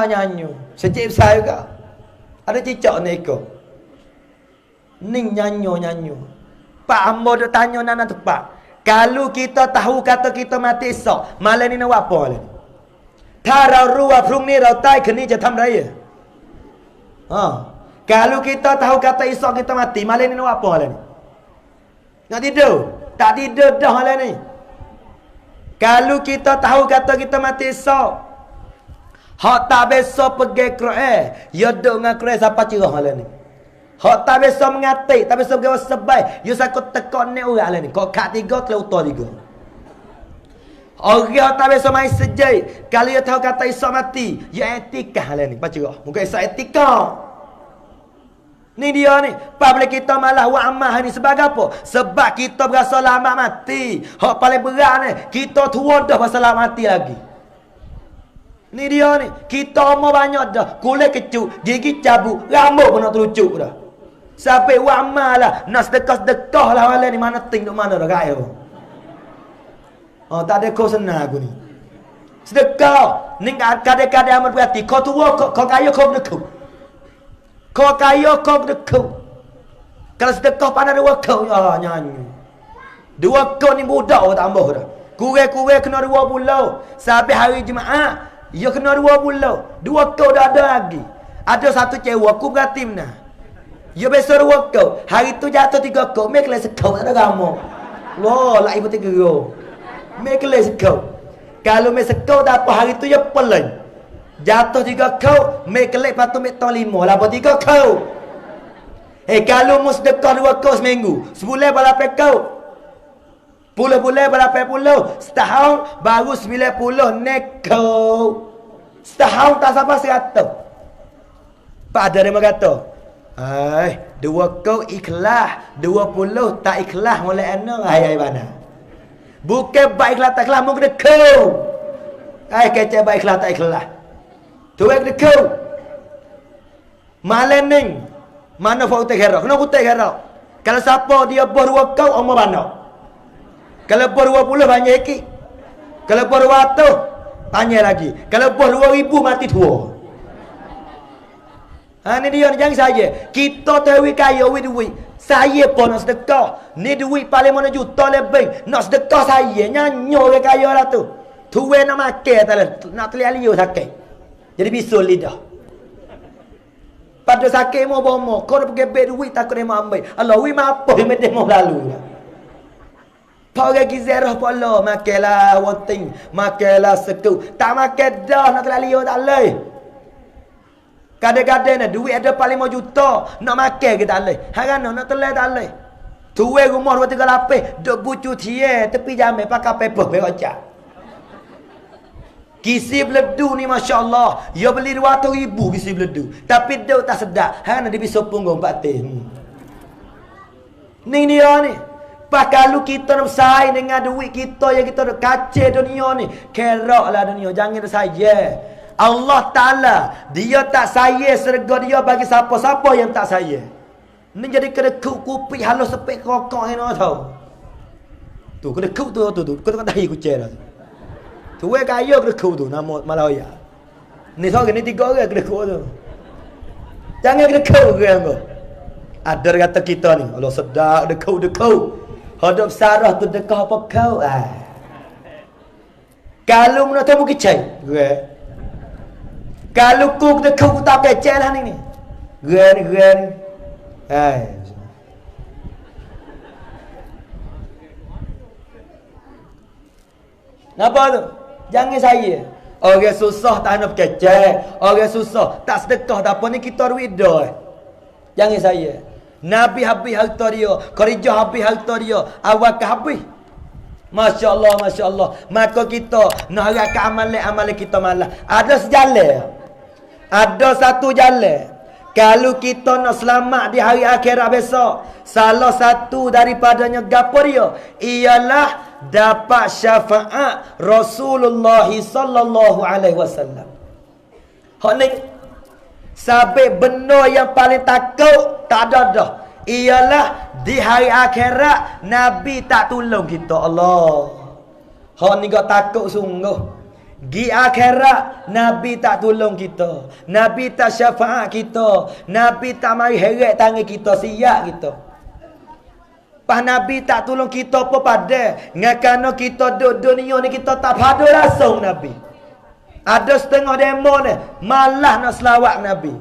Nyanyi. Sejam besar juga. Ada cicak ni ikut. Ni nyanyi. Pak hamba dia tanya nana tepat. Kalau kita tahu kata kita mati esok. Malam ni nak buat apa malam ni? ถ้าเรารู้ว่าพรุ่งนี้เราตายคืนนี้จะทำอะไรKalau kita tahu kata esok kita mati, malam ni nak apa malam ni? Nak tidur? Tak tidur dah malam ni. Kalau kita tahu kata kita mati esok, hak tak besok pergi Quran, ya duduk dengan Quran sampai cerah malam ni. Hak tak besok mengatik, tak besok pergi sebaik, ya sakut tekon ni orang malam ni. Kau kat 3, telah utar 3. Orang tak biasa main sejai. Kalau dia tahu kata esok mati, ya etika lah ni. Baca kau. Muka esok etika. Ni dia ni. Pablik kita malah wa ammah ni. Sebab apa? Sebab kita berasa lama mati. Hak paling berat ni. Kita tua dah berasa lama mati lagi. Ni dia ni. Kita umur banyak dah. Kulit kecuk. Gigi cabut. Rambut pun nak terucuk dah. Sampai wa ammah lah. Nak sedekah-sedekah lah malam ni. Mana ting duk mana dah kaya pun. Tak ada kau senang aku ni. Sedekah. Ni kadang-kadang amat berhati. Kau tua, kau kaya, kau berdekau. Kau kaya, kau berdekau. Kalau sedekah pandang 2 kau. Nyanyi. 2 kau ni budak tambah dah. Kurang-kurang kena 2 bulan. Sampai hari Jumaat. Ya kena 2 bulan. 2 kau dah ada lagi. Ada satu cewek. Aku berhati mana. Ya besar 2 kau. Hari tu jatuh 3 kau. Mereka lah sekau. Tak ada gambar. Wah, lah ibu 3 kau. Mereka sekau. Kalau mereka sekau tak apa hari tu ya pelan. Jatuh 3 kau, mek kelip patu mek tong 5 lah 3 kau. Kalau mu sedekah 2 kau seminggu, sebulan berapa kau? Puluh bulan berapa puluh? Setahun baru 90 nek kau. Setahun tak sampai 100. Pak ada yang kata, 2 kau ikhlas, 20 tak ikhlas mulai anak ayai mana? Bukan baik ikhlas tak ikhlas, mu kena kau. Kecek baik ikhlas tak ikhlas. Tu kena kau. Malam ni mana fau tak kira? Kena kutai kira. Kalau siapa dia bor 2 kau, omah mana? Kalau bor 20 banyak lagi. Kalau bor 200 banyak lagi. Kalau bor 2000 mati tua. Ni dia jangan saja. Kita tahu kaya duit. Saya pun nak sedekah. Ni duit paling mana juta lebih. Nak sedekah saya nyanyo ke kaya lah tu. Tuwe nak makan tak lah. Nak telik liu sakit. Jadi bisul lidah. Pada sakit mau bomo. Kau nak pergi bed duit takut dia mau ambil. Allah wi apa yang medeh mau lalu. Pakai gizerah pula. Makanlah wanting. Makanlah seku. Tak makan dah. Nak telik liu tak boleh. Kadang-kadang ni duit ada paling 5 juta. Nak makan ke tak boleh. Harana nak telik tak boleh. Tuwe rumah 2-3 lapis. Duk bucu tie. Tepi jamai pakai paper. Berocak. Kisi beledu ni Masya Allah. Ya beli 200,000 kisi beledu. Tapi dia tak sedap. Harana dia bisa punggung 4 tin. Ni dia ni. Pas kalau kita nak bersaing dengan duit kita yang kita nak kacau dunia ni. Keraklah dunia. Jangan saya. Allah Ta'ala dia tak saya serga dia bagi siapa-siapa yang tak saya. Ni jadi kena kupi halus sepek kokok ni tahu. Tu kena kuk tu. Kau tengok dahi kucing lah. Tu kaya kena kuk tu nama Malaya. Ni seorang ni 3 orang kena kuk tu. Jangan kena kuk ke yang kau. Ada kata kita ni Allah sedap dekau. Hadap sarah tu dekah apa kau. Kalau nak tahu kecai. Kalau ku dekau ku tak kecai lah ni. Gen. Napa tu? Jangan saya. Orang susah tak nak kecai. Orang susah tak sedekah tak apa ni kita duit dah. Jangan saya. Nabi habis harta dia, kerja habis harta dia, awal ke habis. Masya Allah. Maka kita nak harapkan amalan kita malah. Ada sejalan. Ada satu jalan. Kalau kita nak selamat di hari akhirat besok, salah satu daripadanya gapo dia? Ialah dapat syafaat Rasulullah sallallahu alaihi wasallam. Hak ni sampai benda yang paling takut tak ada dah. Ialah di hari akhirat Nabi tak tolong kita. Allah. Hak ni gak takut sungguh. Di akhirat Nabi tak tolong kita. Nabi tak syafaat kita. Nabi tak mari heret tangan kita, siap kita. Pas Nabi tak tolong kita apa pada. Ngakana kita duduk dunia ni kita tak pada langsung Nabi. Ada setengah demo ni malah nak selawat Nabi.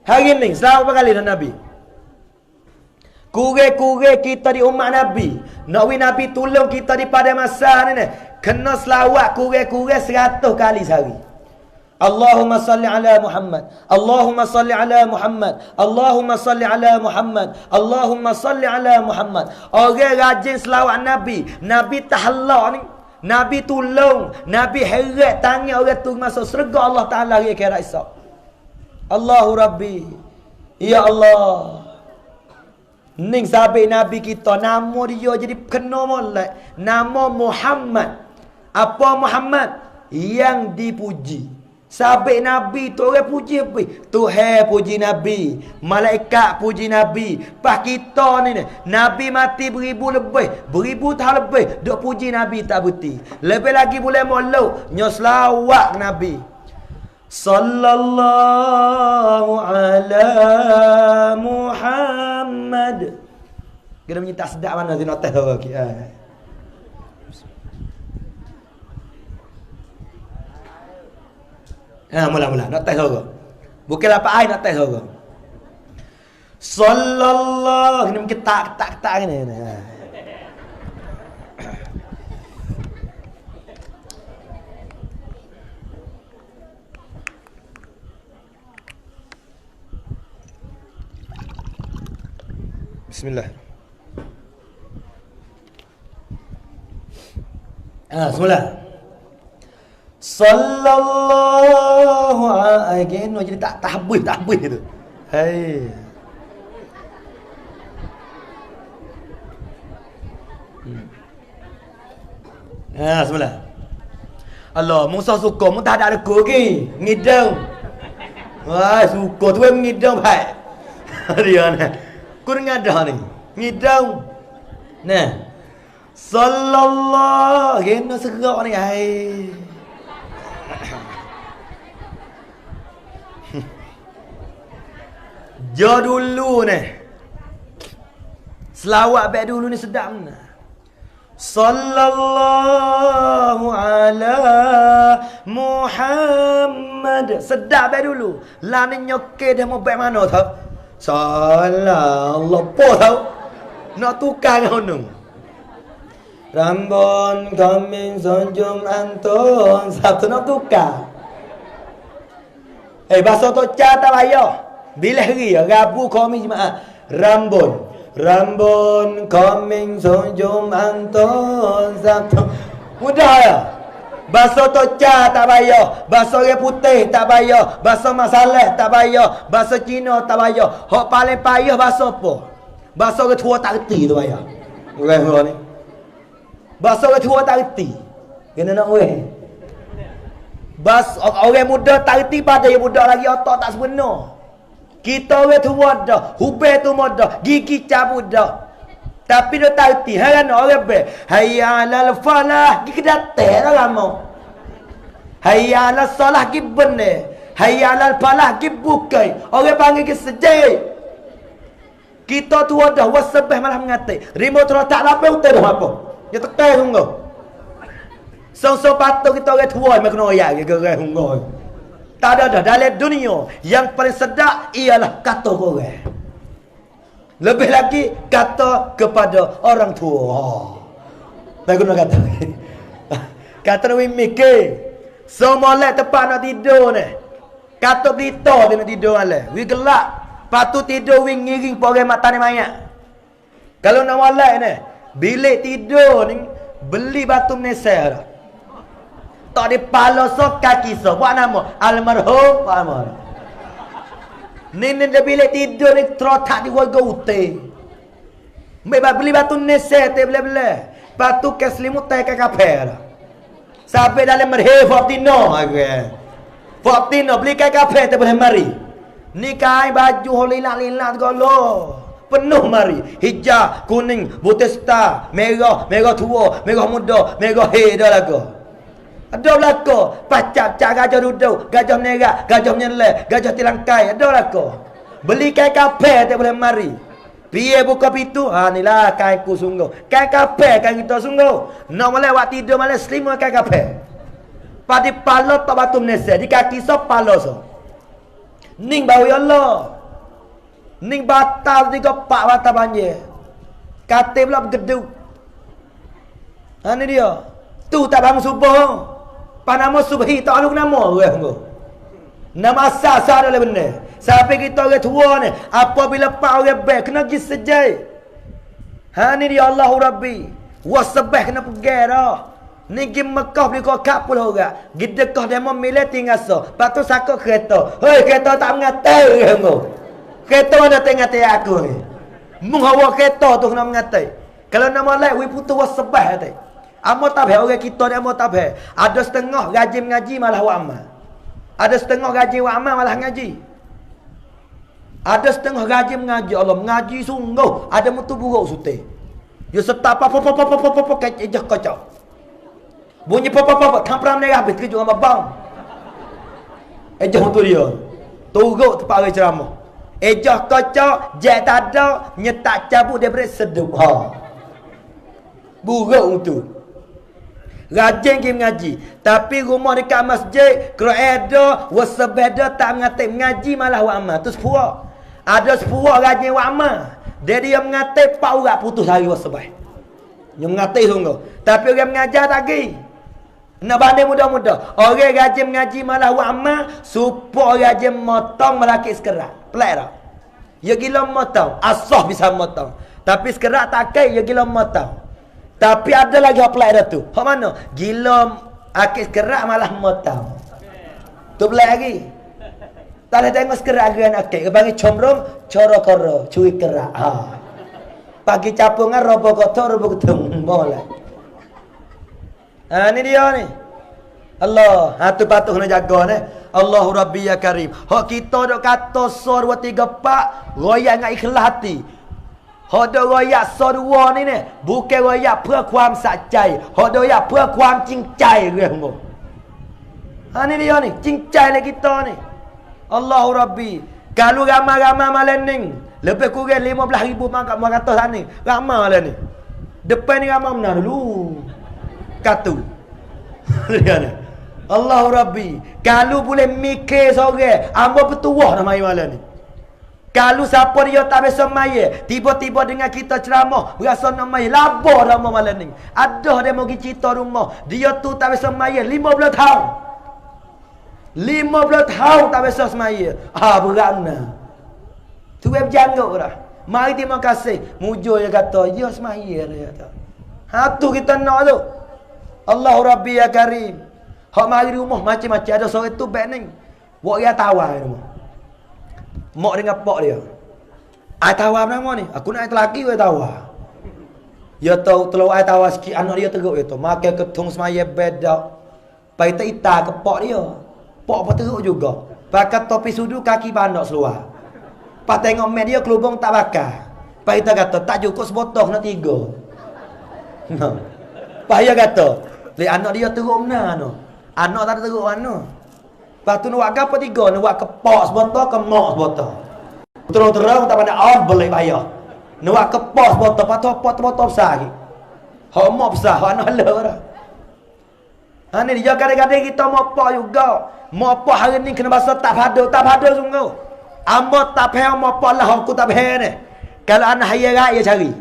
Hari ni selawat berapa kali dah Nabi? Kure-kure kita di umat Nabi. Nak Nabi tolong kita di pada masa ni. Kena selawat kure-kure 100 kali sehari. Allahumma salli ala Muhammad. Allahumma salli ala Muhammad. Allahumma salli ala Muhammad. Allahumma salli ala Muhammad. Orang rajin selawat Nabi. Nabi tahalak ni. Nabi tolong. Nabi heret tangan orang tu masuk syurga Allah Ta'ala hari akhirat esok. Allahu Rabbi. Ya Allah. Ning sahabat Nabi kita. Nama dia jadi kena molek. Nama Muhammad. Apa Muhammad? Yang dipuji. Sahabat Nabi tu orang puji apa? Tuhan puji Nabi. Malaikat puji Nabi. Pas kita ni Nabi mati 1000 lebih. 1000 tahun lebih. Duk puji Nabi tak berhenti. Lebih lagi boleh molok. Nyo selawat Nabi. Sallallahu ala Muhammad. Kita minta sedap mana tu nak tahu okey. Mula-mula nak test orang. Bukan lapak air nak test orang. Sallallahu ni mungkin tak ni. Bismillah. Semula. Sallallahu alaihi wasallam. Jadi tak habis tu. Hai. Semula. Allah, Musa suka, mu tak ada lekuk lagi. Ngidang. Wah, suka tu ngidang baik. Dia ni. Ku dengar dah ni. Ngidang. Nah. Sallallahu kena serak ni. Hai. Jo dulu ni. Selawat baik dulu ni sedap ni. Sallallahu ala Muhammad. Sedap baik dulu. Lah ni nyokeh dia mau baik mana tau? Sallallahu po tau. Nak tukar kau nung. Rambon kambing sonjum anton. Sabtu nak tukar. Bahasa Toca tak payah. Bila hari Rabu kami jemaah. Rambon kambing sonjum anton. Sabtu. Mudah ya. Bahasa Toca tak payah. Bahasa orang putih tak payah. Bahasa masalah tak payah. Bahasa Cina tak payah. Hak paling payah bahasa apa? Bahasa orang tua tak reti tu payah. Orang ni. Bahasa orang tua tak reti. Kena nak weh. Bahasa orang muda tak reti pada yang muda lagi otak tak sebenar. Kita orang tua dah. Hubel tu muda. Gigi cabut dah. Tapi dia tak reti. Heran orang ber. Hayya alal falah. Gigi datang lah lama. Hayya alal salah gigi benar. Hayya alal falah gigi bukai. Orang panggil gigi sejai. Kita tua dah. Wasabah malah mengatai. Remote roh tak lapar utah dah apa. Dia tekan sungguh. So patut kita orang tua yang kena royak ke orang sungguh. Tak ada dah. Dalam dunia yang paling sedap ialah kata orang. Lebih lagi kata kepada orang tua. Tak guna kata. Kata nak mikir. Semua lah tempat nak tidur ni. Kata berita dia nak tidur lah. We gelap. Patut tidur we ngiring orang mata ni mayat. Kalau nak walai ni. Bilik tidur ni beli batu menesel dah. Tak ada pala so kaki so. Buat nama almarhum Pak Amar. Ni dia bilik tidur ni terotak di warga utai. Mereka beli batu menesel tu bela-bela. Batu ke selimut tak ke kapel dah. Sampai dalam merhe Fortino. Fortino beli ke kapel tu boleh mari. Ni kain baju lilak-lilak segala. Penuh mari. Hijau, kuning, butesta, merah, merah tua, merah muda, merah dah lagu. Ada belaka. Pacap, gajah duduk, gajah menerak, gajah menyelai, gajah tilangkai. Ada belaka. Beli kain kapel tak boleh mari. Biar buka pintu. Inilah kain ku sungguh. Kain kapel kain kita sungguh. Nak mulai waktu tidur malam selimut kain kapel. Pada pala tak batu menesel. Di kaki so pala so. Ning bau ya Allah. Ning batal 3-4 batal banjir. Katil pula bergeduk. Ni dia. Tu tak bangun subuh. Panama subhi tak ada nama orang tu. Nama asal adalah benar. Sampai kita orang tua ni, apabila pak orang baik kena pergi sejai. Ni dia Allahu Rabbi. Wasabah kena pergi dah. Ni pergi Mekah beli kau kapul orang. Gidekah dia memilih tinggal so. Lepas tu sakut kereta. Hei kereta tak mengatai orang tu. Kereta mana tengah aku ni. Menghawa kereta tu kena mengatai. Kalau nama lain, we putus wasabah tu. Amo tak baik orang kita ni amo tak baik. Ada setengah gaji mengaji malah wa amal. Ada setengah gaji wa amal malah ngaji. Ada setengah gaji mengaji. Allah mengaji sungguh. Ada mutu buruk sute. Dia serta apa kecah kacau. Bunyi apa tampram ni habis kejut sama bang. Ejah mutu dia. Turut tempat orang ceramah. Ejah kacau, jet tak ada, nyetak cabut dia beri sedup. Buruk tu. Rajin pergi mengaji. Tapi rumah dekat masjid, kalau ada, wasabada tak mengatik mengaji malah wa amal. Tu sepura. Ada sepura rajin wa amal. Dia mengatik 4 orang putus hari wasabah. Dia mengatik sungguh. Tapi orang mengajar tak pergi. Nak banding muda-muda. Orang rajin mengaji malah wa amal, supaya rajin motong melaki sekerat. Pelik tak? Ya gila matau. Asah bisa matau. Tapi sekerak takai ya gila matau. Tapi ada lagi apply dah tu. Hak mana? Gila akik sekerak malah matau. Tu belai lagi. Tak ada tengok sekerak dengan akik. Bagi comrom, coro koro, cuy kerak. Ha. Pagi capungan, robo kotor, robo ketung. Boleh. Ha, ni dia ni. Allah. Ha, tu patut kena jaga ni. Allahu Rabbi ya Karim. Hak kita dok kata sor 2 3 4, royak dengan ikhlas hati. Hak dok royak sor 2 ni ni, bukan royak เพื่อ ความสะใจ hak dok royak เพื่อ ความจริงใจ gue. Ha ni dia ni, จริงใจ le kita ni. Allahu Rabbi. Kalau ramai-ramai malam ni, lebih kurang 15,000 mak kata sana ni. Ramai malam ni. Depan ni ramai mana dulu? Katu. Dia ni. Allahu Rabbi. Kalau boleh mikir seorang, amba bertuah nak mai malam ni. Kalau siapa dia tak biasa mai, tiba-tiba dengan kita ceramah, berasa nak mai, labah dah malam ni. Ada dia mau pergi cerita rumah, dia tu tak biasa mai 15 tahun. 15 tahun tak biasa semaya. Ha, berana. Tu web janggut dah. Mari terima kasih. Mujur dia kata, ya semaya dia kata. Ha, tu kita nak tu. Allahu Rabbi ya Karim. Hak mari rumah macam-macam. Ada sore tu baik ni. Buat dia tawar rumah. Mak dengan pak dia. Ai tawar nama ni. Aku nak lelaki dia tawar. Ya tahu telur ai tawar sikit anak dia teruk dia tu. Makan ketung semaya bedak. Pai tak ita ke pak dia. Pak pun teruk juga. Pakai topi sudu kaki bandak seluar. Pas tengok mat dia kelubung tak bakar. Pai kita kata tak cukup sebotol nak 3. Pak dia kata, "Le anak dia teruk benar no." Anak tak teruk mana. Lepas tu nak buat apa 3? Nak buat kepak sebotol ke mak sebotol. Terang-terang tak pandai on boleh bayar. Nak buat kepak sebotol, lepas tu pot botol besar lagi. Hak mak besar, hak anak le dah. Ha ni dia kadang-kadang kita mak pak juga. Mak pak hari ni kena bahasa tak pada sungguh. Amba tak faham mak pak lah aku tak faham ni. Kalau anak hari raya cari.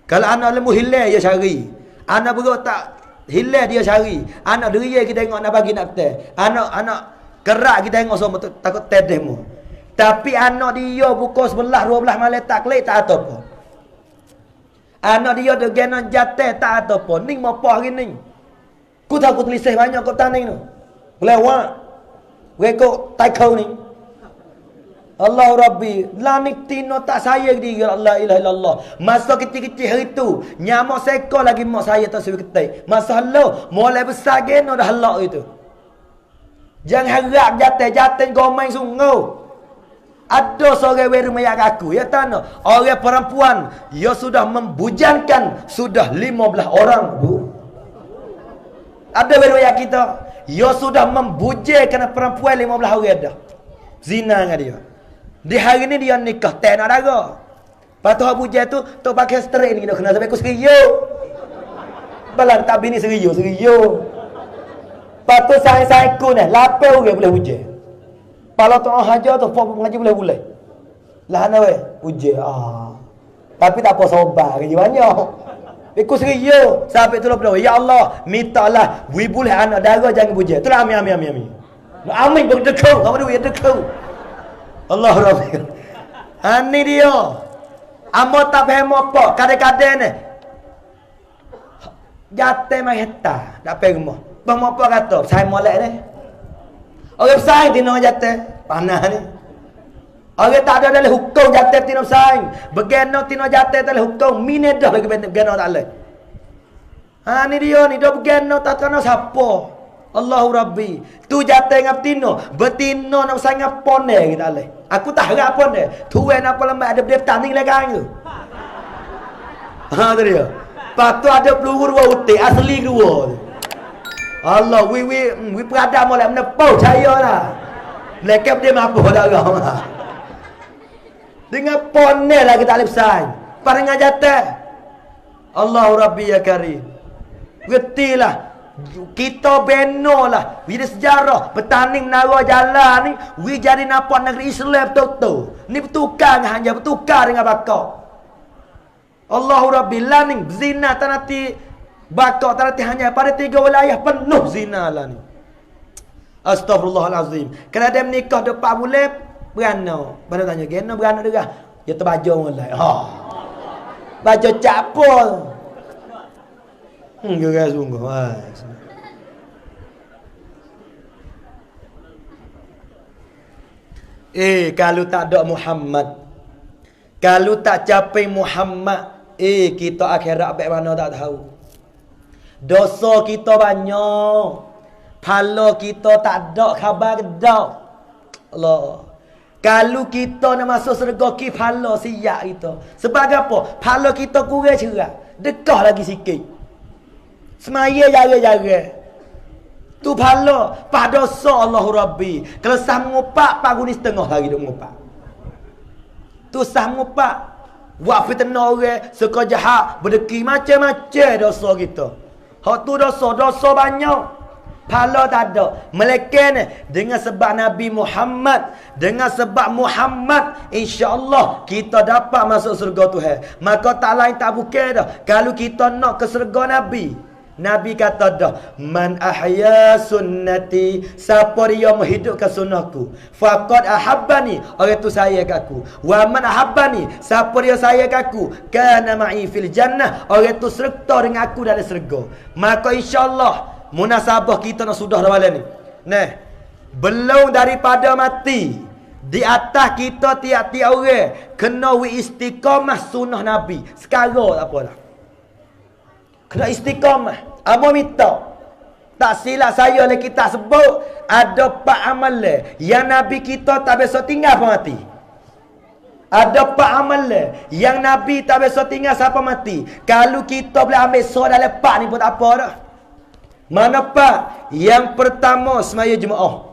Kalau anak lembu hilal dia cari. Anak beruk tak hilal dia cari. Anak deria kita tengok nak bagi nak teh. Anak kerak kita tengok semua takut teh demo. Tapi anak dia pukul 11 12 malam tak kelik tak ada apa. Anak dia de genan jatah tak ada apa. Ning mau apa hari ni? Ku tahu ku tulis banyak kat tanah tu. Lewat. Weko tai kau ni. Allah Rabbi, lanik tino tak saya diri Allah ilaha illallah. Masa kecil-kecil hari tu, nyamak sekor lagi mak saya tak suruh ketai. Masa halau, mulai besar geno dah halak itu. Jangan harap jatuh gomeng sungguh. Ada seorang weru mayak aku, ya tanah. Orang perempuan, dia sudah membujankan sudah 15 orang. Ada weru mayak kita, dia sudah membujankan perempuan 15 orang dah. Zina dengan dia. Di hari ni dia nikah, tak nak darah. Lepas tu Abu Jahal tu pakai straight ni, kena sampai aku serius. Balang tak bini serius. Lepas tu sayang-sayang ku ni, 8 orang boleh hujan. Kalau tu hajar tu, pop mengaji boleh. Lah nak weh, hujan. Tapi tak apa sobat, kerja banyak. Aku serius. Sampai tu lepas ya Allah, mintalah, boleh anak darah jangan hujan. Itulah amin. Amin berdekau, apa dia dekau. Allah Rabbi. Ini dia. Amba tak faham apa. Kadang-kadang ni. Jatuh mai heta. Tak faham rumah. Bang apa kata? Saya molek ni. Orang bersaing tino jatuh. Panah ni. Orang tak ada dalam hukum jatuh tino bersaing. Begeno tino jatuh dalam hukum. Minedah lagi begeno tak boleh. Ini dia ni. Dia begeno tak kena siapa. Allahu Rabbi. Tu jatuh dengan betino. Betino nak bersaing dengan pone kita boleh. Aku tak harap pun dia. Tuan apa lambat ada benda tanding lagi tu. Ha tu dia. Lepas tu ada peluru 2 utik asli 2. Allah we peradam molek menepau cahaya lah. Lekap dia mampu darah lah. Dengan pone lagi tak boleh bersaing. Paling jatuh. Allahu Rabbi ya Karim. Getilah. Kita beno lah. Bila sejarah bertanding nara jalan ni, we jadi nampak negeri Islam betul-betul. Ni bertukar dengan bakar. Allahu Rabbi laning zina tak nanti bakar tak nanti hanya pada 3 wilayah penuh zina lah ni. Astaghfirullahalazim. Kena dia menikah 4 bulan Beranak. Pada tanya, kena beranak dia. Dia terbaca mulai. Baca capol. Gerak sungguh. Kalau tak ada Muhammad, kalau tak capai Muhammad, kita akhirat baik mana tak tahu. Dosa kita banyak, pahala kita tak ada khabar dah. Allah. Kalau kita nak masuk syurga, ki pahala siap kita. Sebab apa? Pahala kita kurang cerah. Dekah lagi sikit. Semaya jara-jara. Tu pahala pada dosa Allahu Rabbi. Kalau sah mengupak, pagi ni setengah lagi duk mengupak. Tu sah mengupak. Buat fitnah orang, suka jahat, berdeki macam-macam dosa kita. Hak tu dosa banyak. Pahala tak ada. Melainkan dengan sebab Nabi Muhammad, dengan sebab Muhammad, insya-Allah kita dapat masuk surga Tuhan. Maka tak lain tak bukan dah. Kalau kita nak ke surga Nabi, Nabi kata dah, man ahya sunnati, siapa dia menghidupkan sunnahku, faqad ahabbani, orang tu sayang aku. Wa man ahabbani, siapa dia sayang aku, kana ma'i fil jannah, orang tu serta dengan aku dalam syurga. Maka insya-Allah munasabah kita nak sudah dah malam ni. Nah, belum daripada mati, di atas kita tiap-tiap orang kena istiqamah sunnah Nabi. Sekarang tak apalah. Kena istiqamah. Amo minta. Tak silap saya oleh kita sebut ada 4 amalan yang Nabi kita tak biasa tinggal apa mati. Ada 4 amalan yang Nabi tak biasa tinggal siapa mati. Kalau kita boleh ambil so dalam 4 ni pun tak apa dah. Mana pak? Yang pertama semaya Jumaat.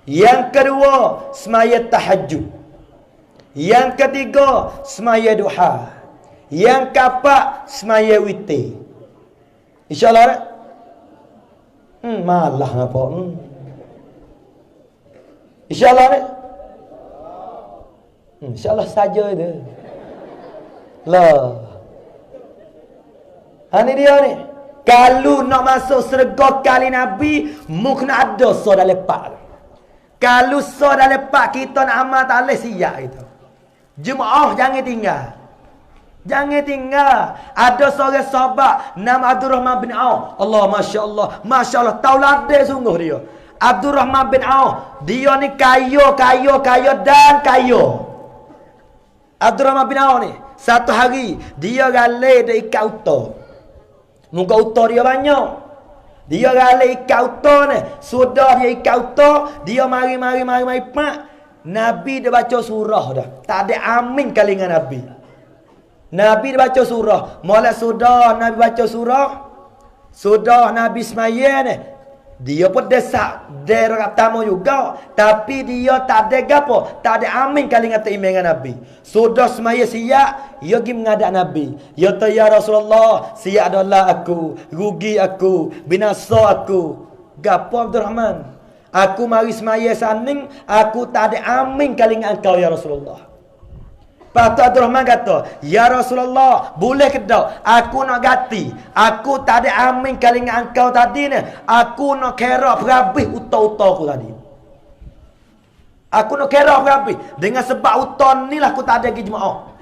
Yang kedua semaya tahajud. Yang ketiga semaya duha. Yang keempat semaya witir. InsyaAllah. Malah ngapa? InsyaAllah ni. InsyaAllah saja itu. Lah. Ini dia ni. Kalau nak masuk syurga kali Nabi, mungkin ada so dalam 4. Kalau so dalam 4 kita nak amal tak boleh siap itu. Jumaah jangan tinggal. Jangan tinggal. Ada seorang sahabat nama Abdul Rahman bin Auf. Allah, Masya Allah. Masya Allah. Tauladan sungguh dia. Abdul Rahman bin Auf. Dia ni kaya dan kaya. Abdul Rahman bin Auf ni. Satu hari, dia galai dia ikat utar. Muka utar dia banyak. Dia galai ikat utar ni. Sudah dia ikat utar, dia mari pak. Nabi dia baca surah dah. Tak ada amin kali dengan Nabi. Nabi dia baca surah. Mula sudah Nabi baca surah. Sudah Nabi semaya ni. Dia pun desak dia rakaat tamu juga, tapi dia tak ada gapo, tak ada amin kali ngata imam dengan Nabi. Sudah semaya siap, dia pergi menghadap Nabi. Ya ta ya Rasulullah, siap adalah aku, rugi aku, binasa aku. Gapo Abdul Rahman? Aku mari semaya saning, aku tak ada amin kali dengan engkau ya Rasulullah. Lepas tu Abdul Rahman kata, ya Rasulullah, boleh ke tak? Aku nak ganti. Aku tak ada amin kali dengan engkau tadi ni. Aku nak kira berhabis utah-utah aku tadi. Aku nak kira berhabis. Dengan sebab utah ni lah aku tak ada pergi jemaah.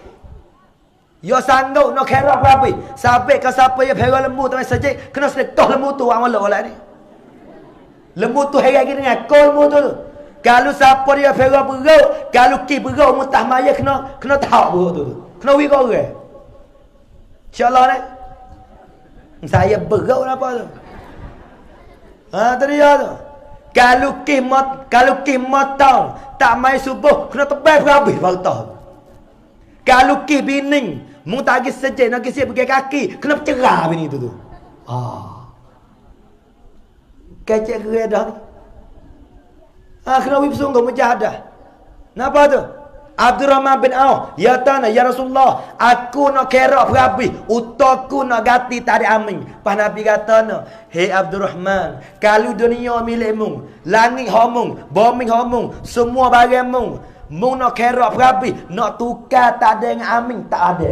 Ya sanggup nak kira berhabis. Sampai ke siapa yang perah lembu tu saja, kena sedekah lembu tu amal lah ni. Lembu tu hari lagi dengan kau lembu tu. Kalau siapa dia perah beruk, kalau ki beruk mutah maya kena tahu beruk tu. Kena wira orang. InsyaAllah ni. Saya beruk apa tu? Tu dia tu. Kalau ki matang tak mai subuh, kena tebal berhabis baru tahu. Kalau ki bining, mu tak pergi sejak nak pergi pergi kaki, kena bercerah bini tu. Kecek keredah ni. Kena wib sungguh mujahadah. Kenapa tu? Abdul Rahman bin Auf, ya tanah ya Rasulullah, aku nak kira berhabis, utaku nak ganti tak ada amin. Pas Nabi kata no, hey Abdul Rahman, kalau dunia milikmu, langit hamung, bumi hamung, semua barangmu, mu nak kira berhabis, nak tukar tak ada yang amin, tak ada.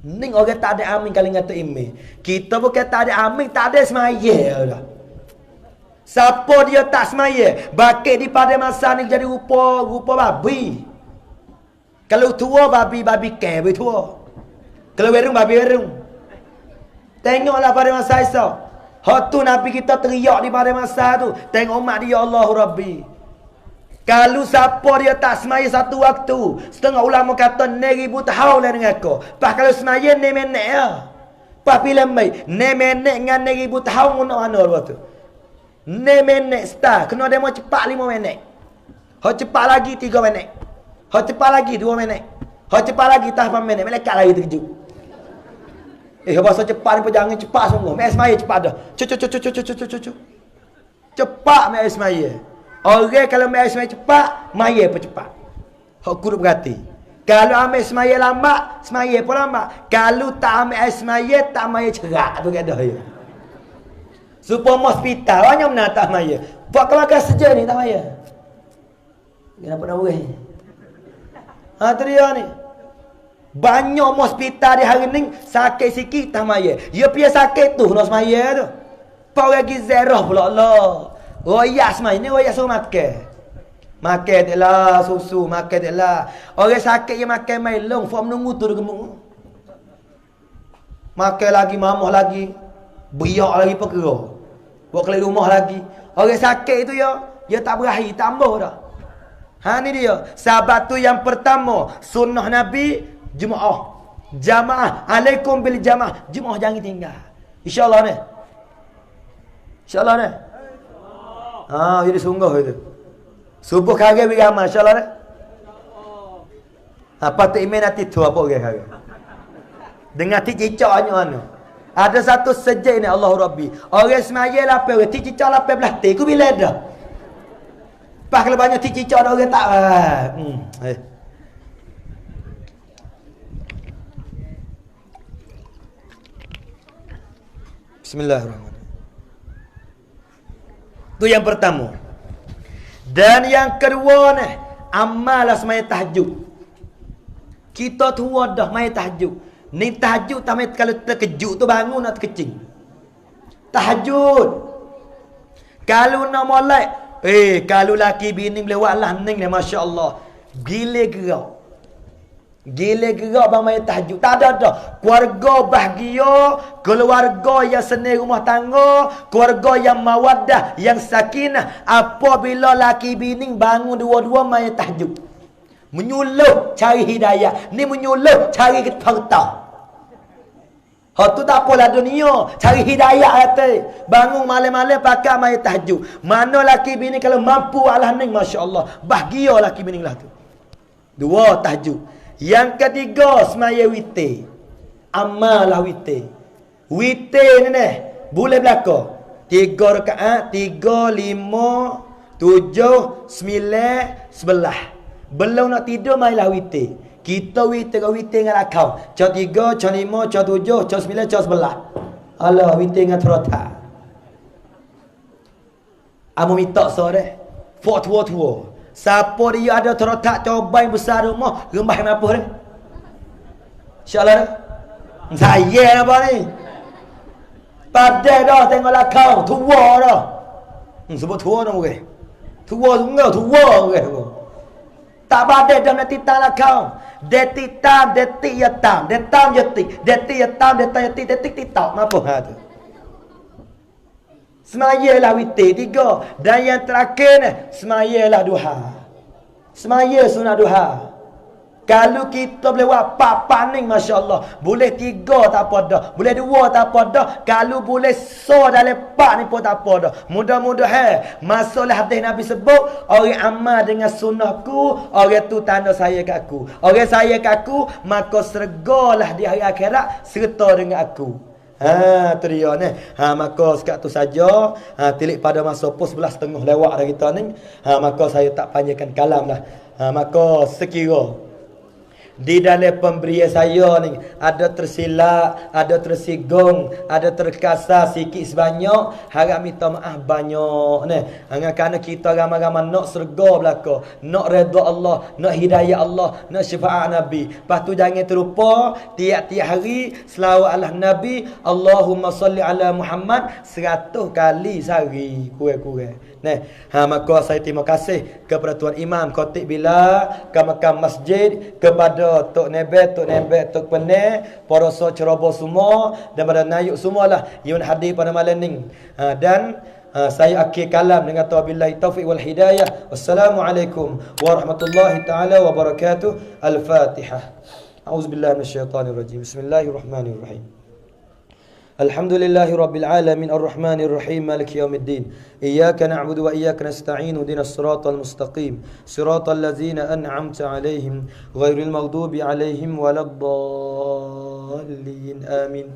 Ni orang tak ada amin kali kata imi. Kita bukan tak ada amin, tak ada semaya dah. Siapa dia tak semaya, bakit di pada masa ni jadi rupa babi. Kalau tua babi ke tua. Kalau berung babi berung. Tengoklah pada masa esok. Hak tu Nabi kita teriak di pada masa tu. Tengok umat dia, Allahu Rabbi. Kalau siapa dia tak semaya satu waktu, setengah ulama kata 9,000 tahun lah dengan kau. Pas kalau semaya 9 minit lah. Pas pilih mai 9 minit dengan 9,000 tahun guna mana waktu tu. 9 minit start. Kena demo cepat 5 minit. Hak cepat lagi 3 minit. Hak cepat lagi 2 minit. Hak cepat lagi 8 minit. Malaikat lagi terkejut. Bahasa cepat ni pun jangan cepat sungguh. Mai semaya cepat dah. Cepat mai semaya. Orang kalau mai semaya cepat, maya pun cepat. Hak kudu berhati. Kalau ambil semaya lambat, semaya pun lambat. Kalau tak ambil semaya, tak maya cerak tu kata dia. Supaya hospital banyak mana tak maya. Buat kelakar saja ni tak maya. Kenapa nak boleh? Tu dia ni. Banyak hospital di hari ni sakit sikit tak maya. Dia punya sakit tu nak semaya tu. Pau lagi zerah pula Allah. Royak semaya ni royak suruh makan. Makan tak lah susu, makan tak lah. Orang sakit yang makan melong, form nunggu tu dia gemuk. Makan lagi, mamah lagi. Beriak lagi perkara. Buat keliling rumah lagi. Orang sakit tu dia tak berakhir, tambah dah. Ni dia. Sahabat tu yang pertama, sunnah Nabi, jamaah. Alaikum bil jamaah. Jemaah jangan tinggal. InsyaAllah ni. InsyaAllah ni. Jadi sungguh itu. Subuh kagak bagi amal, insyaAllah ni. Patut iman nanti tu apa orang kagak. Dengan ti cicak anu. Ada satu sejak ni Allahu Rabbi. Orang semaya lapar, orang ti cicak lapar belah ti. Ku bila dah. Pas kalau banyak ti cicak ada orang tak. Bismillahirrahmanirrahim. Tu yang pertama. Dan yang kedua ni, amallah semaya tahajud. Kita tua dah mai tahajud. Ni tahajud tamai kalau terkejut tu bangun nak terkecing. Tahajud. Kalau nak molek, kalau laki bini boleh buat lah ning ni masya-Allah. Gila gerak. Gila gerak bang mai tahajud. Tak ada dah. Keluarga bahagia, keluarga yang senang rumah tangga, keluarga yang mawaddah, yang sakinah apabila laki bini bangun dua-dua mai tahajud. Menyuluh cari hidayah. Ni menyuluh cari harta. Hak tu tak apalah dunia. Cari hidayah kata. Bangun malam-malam pakai mai tahajud. Mana laki bini kalau mampu Allah ni masya-Allah. Bahagia laki bini lah tu. Dua tahajud. Yang ketiga semaya witir. Amallah witir. Witir ni boleh belaka. 3 rakaat, 3, 5, 7, 9, 11. Belum nak tidur mainlah witir. Kita witir dengan akau. Cak 3, cak 5, cak 7, cak 9, cak 11. Allah witir dengan terata. Amu minta sore. Fok tua-tua. Siapa dia ada terletak coba yang besar rumah, rembah yang apa ni? InsyaAllah dah. Saya apa ni? Padai dah tengoklah kau, tua dah. Sebut tua dah mungkin. Tua sungguh, tua mungkin. Tak padai dah nak titang lah kau. Detik tam, detik ya tam. Detam detik. Detik ya tam, detam detik. Detik titak. Apa tu? Semayalah witir 3. Dan yang terakhir ni, semayalah duha. Semaya sunat duha. Kalau kita boleh buat 4 paning masya-Allah, boleh 3 tak apa dah, boleh 2 tak apa dah, kalau boleh dalam 4 ni pun tak apa dah. Mudah-mudahan masalah hadis Nabi sebut, orang amal dengan sunnahku, orang tu tanda saya kat aku. Orang saya kat aku, maka sergalah di hari akhirat serta dengan aku. Tu dia ni. Maka sekat tu saja. Tilik pada masa pukul 11.30 lewat dah kita ni. Maka saya tak panjangkan kalam lah. Maka sekira Di dalam pemberian saya ni ada tersilap, ada tersinggung, ada terkasar sikit sebanyak, harap minta maaf banyak ni. Kerana kita ramai-ramai nak surga belaka, nak redha Allah, nak hidayah Allah, nak syafaat Nabi. Lepas tu jangan terlupa tiap-tiap hari selawat Allah Nabi, Allahumma salli ala Muhammad 100 kali sehari kurang-kurang. Nah, maka saya terima kasih kepada Tuan Imam Khatib Bila, ke makam masjid, kepada Tok Nebet, Tok Peneh, para ceroboh semua dan pada nayuk semualah yang hadir pada malam ni. Dan saya akhir kalam dengan wabillahi taufiq wal hidayah. Wassalamualaikum warahmatullahi taala wabarakatuh. Al-Fatihah. A'udzubillahi minasyaitonirrajim. Bismillahirrahmanirrahim. Alhamdulillahi rabbil alamin arrahmanir rahim maliki yaumiddin iyyaka na'budu wa iyyaka nasta'in ihdinas siratal mustaqim siratal ladzina an'amta 'alaihim ghairil maghdubi 'alaihim waladdallin amin.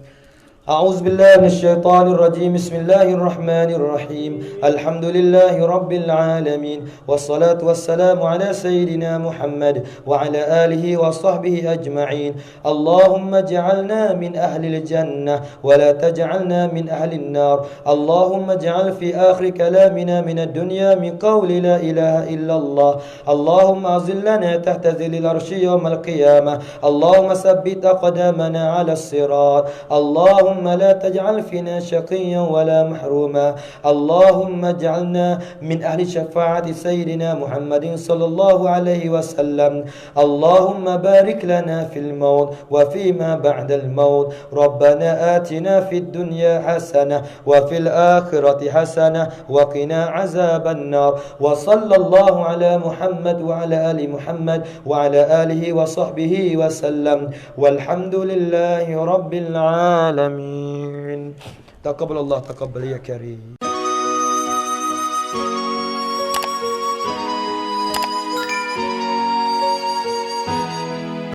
أعوذ بالله من الشيطان الرجيم بسم الله الرحمن الرحيم الحمد لله رب العالمين والصلاة والسلام على سيدنا محمد وعلى آله وصحبه أجمعين اللهم اجعلنا من أهل الجنة ولا تجعلنا من أهل النار اللهم اجعل في آخر كلامنا من الدنيا من قول لا إله إلا الله اللهم أظلنا تحت ظل العرش يوم القيامة اللهم ثبت أقدامنا على الصراط اللهم لا تجعل فينا شقيا ولا محروما اللهم اجعلنا من أهل شفاعة سيدنا محمد صلى الله عليه وسلم اللهم بارك لنا في الموت وفيما بعد الموت ربنا آتنا في الدنيا حسنة وفي الآخرة حسنة وقنا عذاب النار وصلى الله على محمد وعلى آل محمد وعلى آله وصحبه وسلم والحمد لله رب العالمين. تقبل الله تقبل يا كريم.